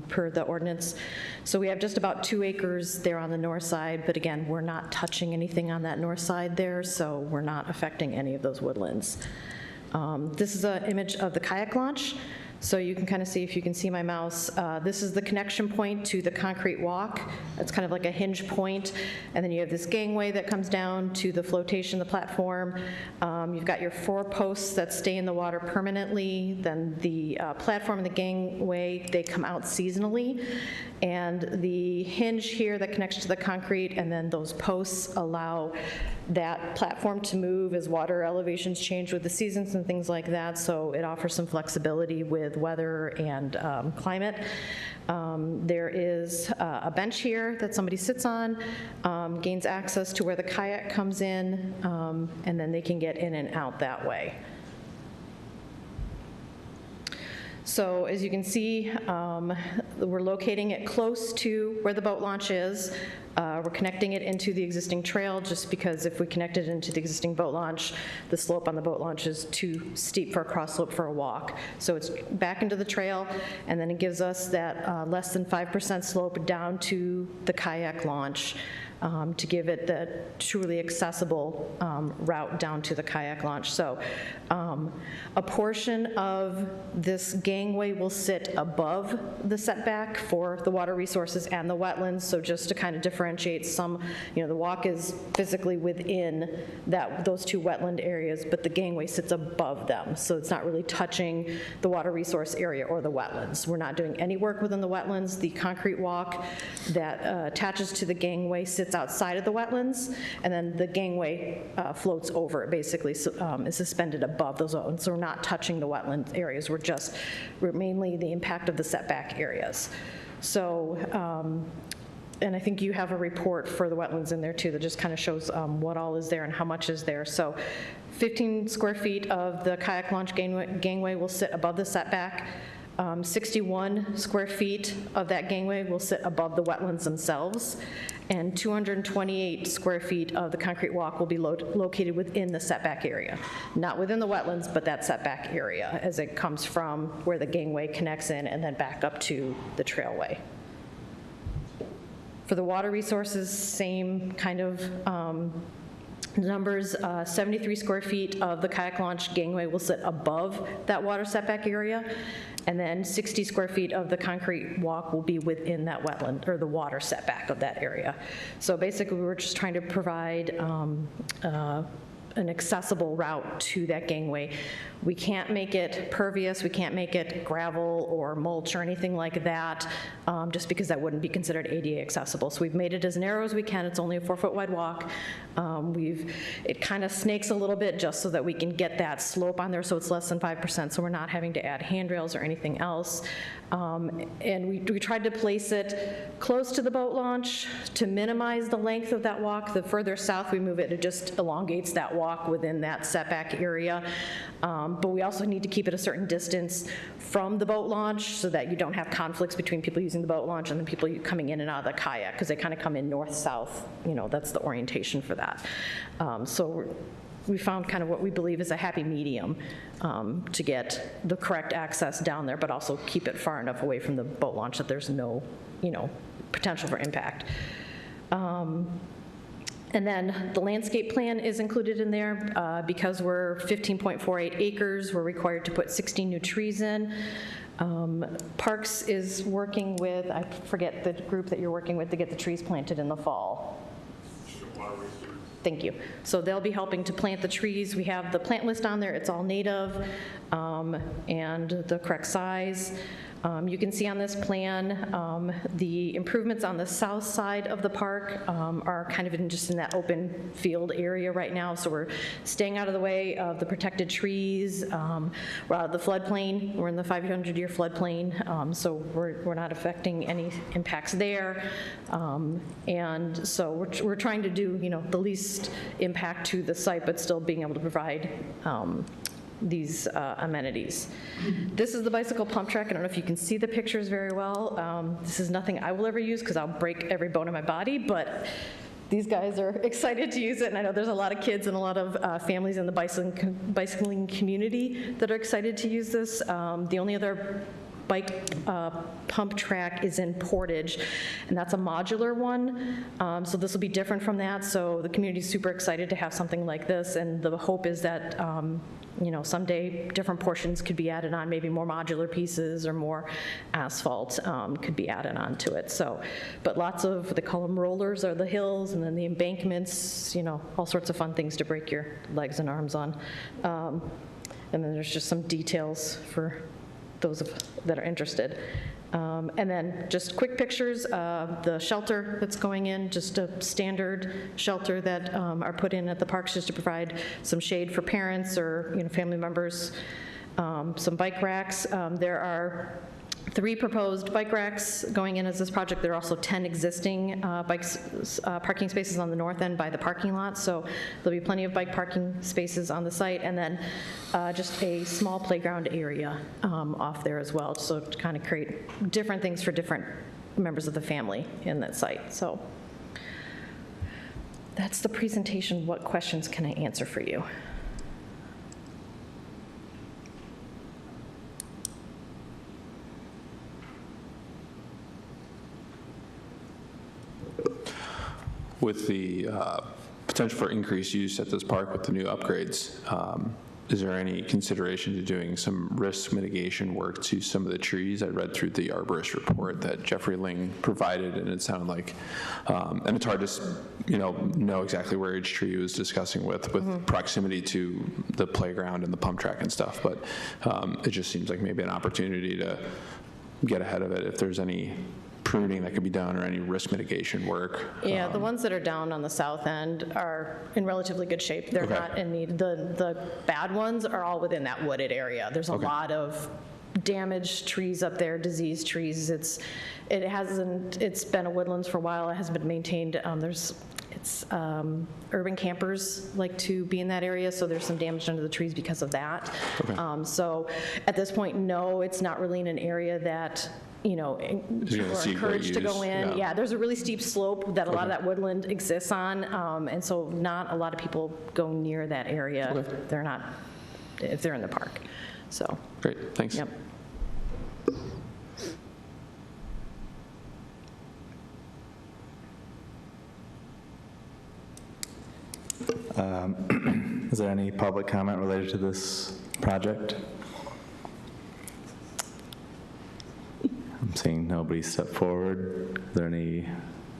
per the ordinance. So we have just about 2 acres there on the north side, but again, we're not touching anything on that north side there, so we're not affecting any of those woodlands. This is an image of the kayak launch. So you can kind of see, if you can see my mouse, this is the connection point to the concrete walk. It's kind of like a hinge point, and then you have this gangway that comes down to the flotation, the platform. You've got your 4 posts that stay in the water permanently, then the platform and the gangway, they come out seasonally, and the hinge here that connects to the concrete, and then those posts allow that platform to move as water elevations change with the seasons and things like that, so it offers some flexibility with weather and climate. There is a bench here that somebody sits on, gains access to where the kayak comes in, and then they can get in and out that way. So as you can see, we're locating it close to where the boat launch is. We're connecting it into the existing trail, just because if we connect it into the existing boat launch, the slope on the boat launch is too steep for a cross slope for a walk. So it's back into the trail, and then it gives us that less than 5% slope down to the kayak launch, to give it the truly accessible route down to the kayak launch. So a portion of this gangway will sit above the setback for the water resources and the wetlands. So just to kind of differentiate, some, the walk is physically within those 2 wetland areas, but the gangway sits above them. So it's not really touching the water resource area or the wetlands. We're not doing any work within the wetlands. The concrete walk that attaches to the gangway sits outside of the wetlands, and then the gangway floats over it, basically, is suspended above those wetlands. So we're not touching the wetland areas. We're mainly the impact of the setback areas. So, and I think you have a report for the wetlands in there too that just kind of shows what all is there and how much is there. So 15 square feet of the kayak launch gangway will sit above the setback. 61 square feet of that gangway will sit above the wetlands themselves, and 228 square feet of the concrete walk will be located within the setback area. Not within the wetlands, but that setback area as it comes from where the gangway connects in and then back up to the trailway. For the water resources, same kind of numbers. 73 square feet of the kayak launch gangway will sit above that water setback area, and then 60 square feet of the concrete walk will be within that wetland, or the water setback of that area. So basically, we're just trying to provide an accessible route to that gangway. We can't make it pervious, we can't make it gravel or mulch or anything like that, just because that wouldn't be considered ADA accessible. So we've made it as narrow as we can. It's only a 4-foot wide walk. It kind of snakes a little bit just so that we can get that slope on there so it's less than 5%, so we're not having to add handrails or anything else. And we tried to place it close to the boat launch to minimize the length of that walk. The further south we move it, it just elongates that walk within that setback area. But we also need to keep it a certain distance from the boat launch so that you don't have conflicts between people using the boat launch and the people coming in and out of the kayak, because they kind of come in north-south. That's the orientation for that. So we found kind of what we believe is a happy medium to get the correct access down there, but also keep it far enough away from the boat launch that there's no, potential for impact. And then the landscape plan is included in there. Because we're 15.48 acres, we're required to put 16 new trees in. Parks is working with, I forget the group that you're working with to get the trees planted in the fall. Thank you. So they'll be helping to plant the trees. We have the plant list on there. It's all native and the correct size. You can see on this plan the improvements on the south side of the park are kind of just in that open field area right now. So we're staying out of the way of the protected trees. We're out of the floodplain. We're in the 500-year floodplain, so we're not affecting any impacts there. And so we're trying to do the least impact to the site, but still being able to provide these amenities. This is the bicycle pump track. I don't know if you can see the pictures very well. This is nothing I will ever use because I'll break every bone in my body, but these guys are excited to use it, and I know there's a lot of kids and a lot of families in the bicycling community that are excited to use this. The only other bike pump track is in Portage, and that's a modular one. So this will be different from that. So the community is super excited to have something like this, and the hope is that someday different portions could be added on, maybe more modular pieces or more asphalt could be added on to it. So, but lots of, they call them rollers, are the hills, and then the embankments, all sorts of fun things to break your legs and arms on. And then there's just some details for those that are interested. And then just quick pictures of the shelter that's going in, just a standard shelter that are put in at the parks just to provide some shade for parents or family members. Some bike racks. There are 3 proposed bike racks going in as this project. There are also 10 existing parking spaces on the north end by the parking lot, so there'll be plenty of bike parking spaces on the site, and then just a small playground area off there as well, so to kind of create different things for different members of the family in that site. So that's the presentation. What questions can I answer for you? With the potential for increased use at this park with the new upgrades, is there any consideration to doing some risk mitigation work to some of the trees? I read through the arborist report that Jeffrey Ling provided, and it sounded like, and it's hard to know exactly where each tree he was discussing with proximity to the playground and the pump track and stuff, but it just seems like maybe an opportunity to get ahead of it if there's any pruning that could be done or any risk mitigation work. Yeah, the ones that are down on the south end are in relatively good shape. They're not in need. The bad ones are all within that wooded area. There's a lot of damaged trees up there, diseased trees. It's been a woodlands for a while. It hasn't been maintained. Urban campers like to be in that area, so there's some damage under the trees because of that. So at this point, no, it's not really in an area that people are encouraged to go in. Yeah, there's a really steep slope that a lot of that woodland exists on, and so not a lot of people go near that area if they're in the park. So great, thanks. Yep. Is there any public comment related to this project? I'm seeing nobody step forward. Are there any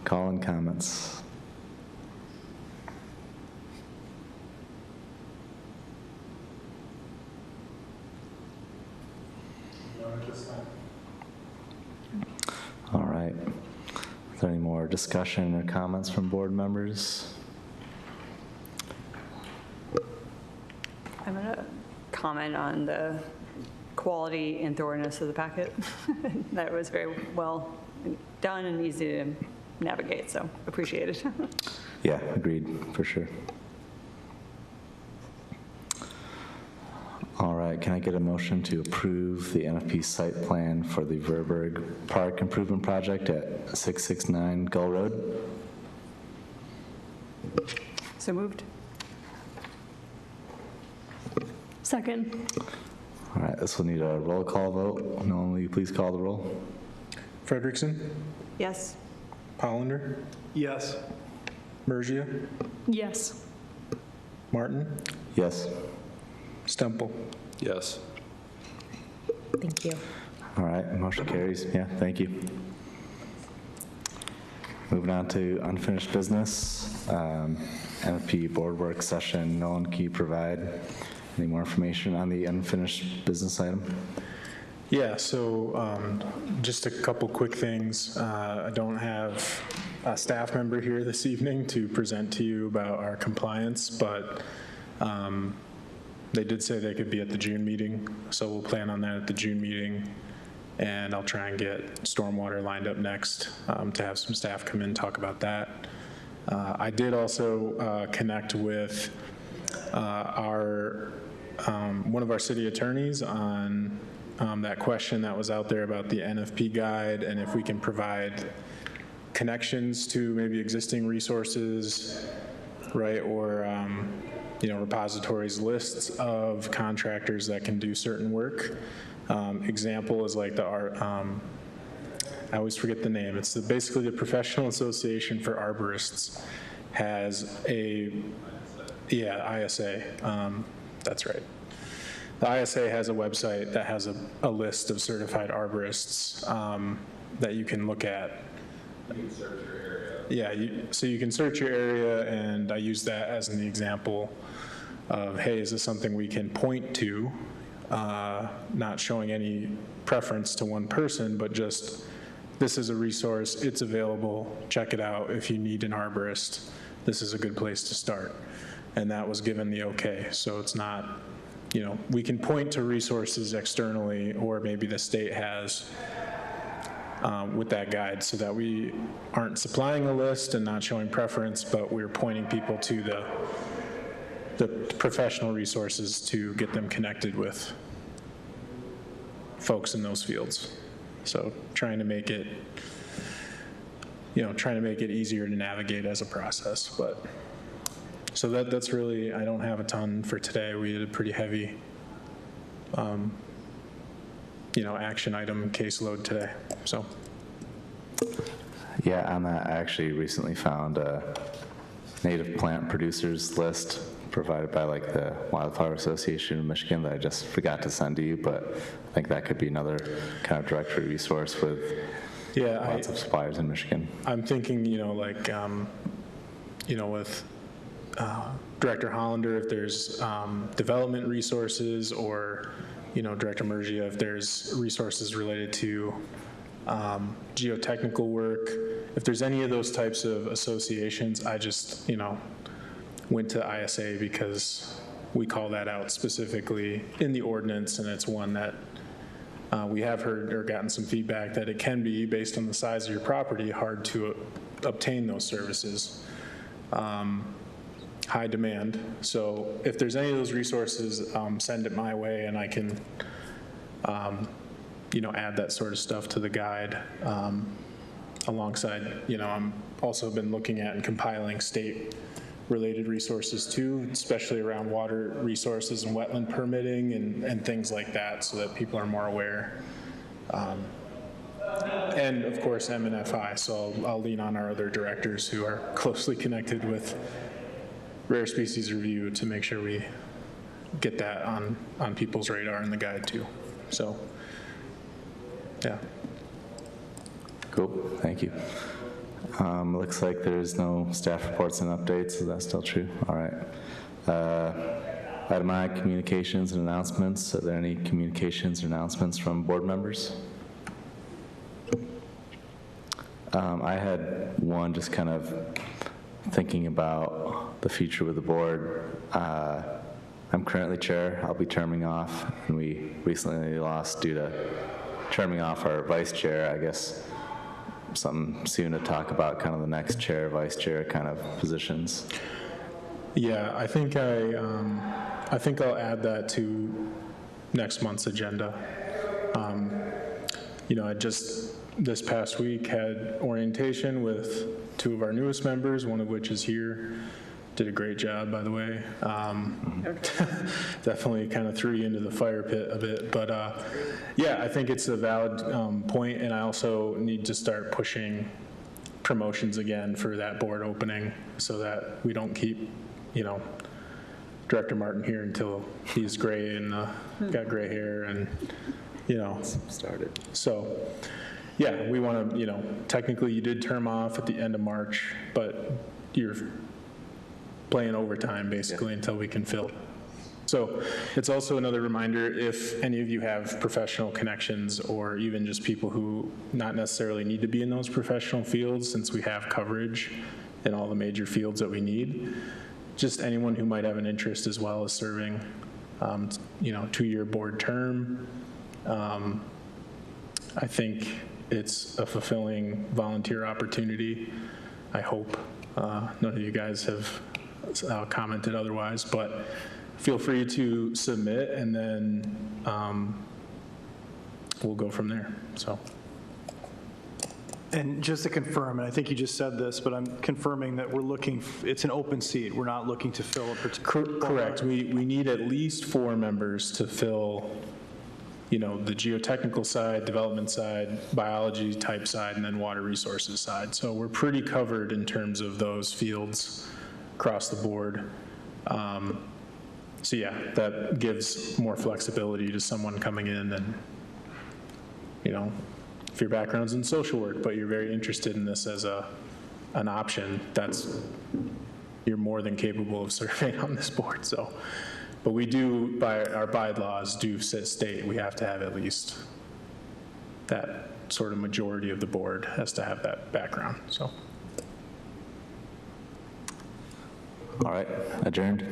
call-in comments? Is there any more discussion or comments from board members? I'm going to comment on the quality and thoroughness of the packet. That was very well done and easy to navigate, so appreciate it. Yeah, agreed, for sure. All right, can I get a motion to approve the NFP site plan for the Verberg Park Improvement Project at 669 Gull Road? So moved. Second. All right, this will need a roll call vote. Nolan, will you please call the roll? Frederickson, Yes. Hollander, Yes. Mergia, Yes. Martin, Yes. Stemple. Yes. Thank you. All right, motion carries. Yeah, thank you. Moving on to unfinished business, NFP board work session. Nolan, can you provide any more information on the unfinished business item? Yeah, so just a couple quick things. I don't have a staff member here this evening to present to you about our compliance, but they did say they could be at the June meeting, so we'll plan on that at the June meeting, and I'll try and get stormwater lined up next to have some staff come in and talk about that. I did also connect with one of our city attorneys on that question that was out there about the NFP guide and if we can provide connections to maybe existing resources, right, or repositories, lists of contractors that can do certain work. Example is like I always forget the name. It's basically the Professional Association for Arborists has ISA. That's right. The ISA has a website that has a list of certified arborists that you can look at. You can search your area. Yeah, so you can search your area, and I use that as an example of, hey, is this something we can point to, not showing any preference to one person, but just this is a resource, it's available, check it out. If you need an arborist, this is a good place to start. And that was given the okay, so it's not, we can point to resources externally, or maybe the state has with that guide, so that we aren't supplying a list and not showing preference, but we're pointing people to the professional resources to get them connected with folks in those fields. So trying to make it easier to navigate as a process. But so that's really, I don't have a ton for today. We had a pretty heavy action item caseload today, so. Yeah, on that, I actually recently found a native plant producers list provided by like the Wildflower Association of Michigan that I just forgot to send to you, but I think that could be another kind of directory resource with lots of suppliers in Michigan. I'm thinking, with Director Hollander, if there's development resources, or Director Mergia, if there's resources related to geotechnical work, if there's any of those types of associations, I just, went to ISA because we call that out specifically in the ordinance, and it's one that we have heard or gotten some feedback that it can be, based on the size of your property, hard to obtain those services. High demand. So if there's any of those resources, send it my way, and I can, add that sort of stuff to the guide. Alongside, I'm also been looking at and compiling state-related resources too, especially around water resources and wetland permitting and things like that, so that people are more aware. And of course, MNFI. So I'll lean on our other directors who are closely connected with rare species review to make sure we get that on people's radar in the guide too. So, yeah. Cool, thank you. Looks like there's no staff reports and updates. Is that still true? All right. Item I, communications and announcements. Are there any communications or announcements from board members? I had one just kind of thinking about the future with the board. I'm currently chair. I'll be terming off, and we recently lost due to terming off our vice chair. I guess something soon to talk about, kind of the next chair, vice chair kind of positions. Yeah, I think I'll add that to next month's agenda. I just this past week had orientation with 2 of our newest members, one of which is here. Did a great job, by the way. Definitely kind of threw you into the fire pit a bit, but yeah, I think it's a valid point, and I also need to start pushing promotions again for that board opening so that we don't keep, Director Martin here until he's gray and got gray hair and, Started. So, yeah, we want to, technically you did term off at the end of March, but you're playing overtime basically until we can fill. So it's also another reminder, if any of you have professional connections or even just people who not necessarily need to be in those professional fields, since we have coverage in all the major fields that we need, just anyone who might have an interest as well as serving, 2-year board term. I think it's a fulfilling volunteer opportunity. I hope none of you guys have commented otherwise, but feel free to submit, and then we'll go from there. So. And just to confirm, and I think you just said this, but I'm confirming that we're looking, it's an open seat. We're not looking to fill a particular. Correct. We need at least 4 members to fill, the geotechnical side, development side, biology type side, and then water resources side. So we're pretty covered in terms of those fields across the board. So yeah, that gives more flexibility to someone coming in and, if your background's in social work, but you're very interested in this as an option, you're more than capable of serving on this board. So, but we do, by our bylaws, do state we have to have at least that sort of majority of the board has to have that background. So. All right, adjourned.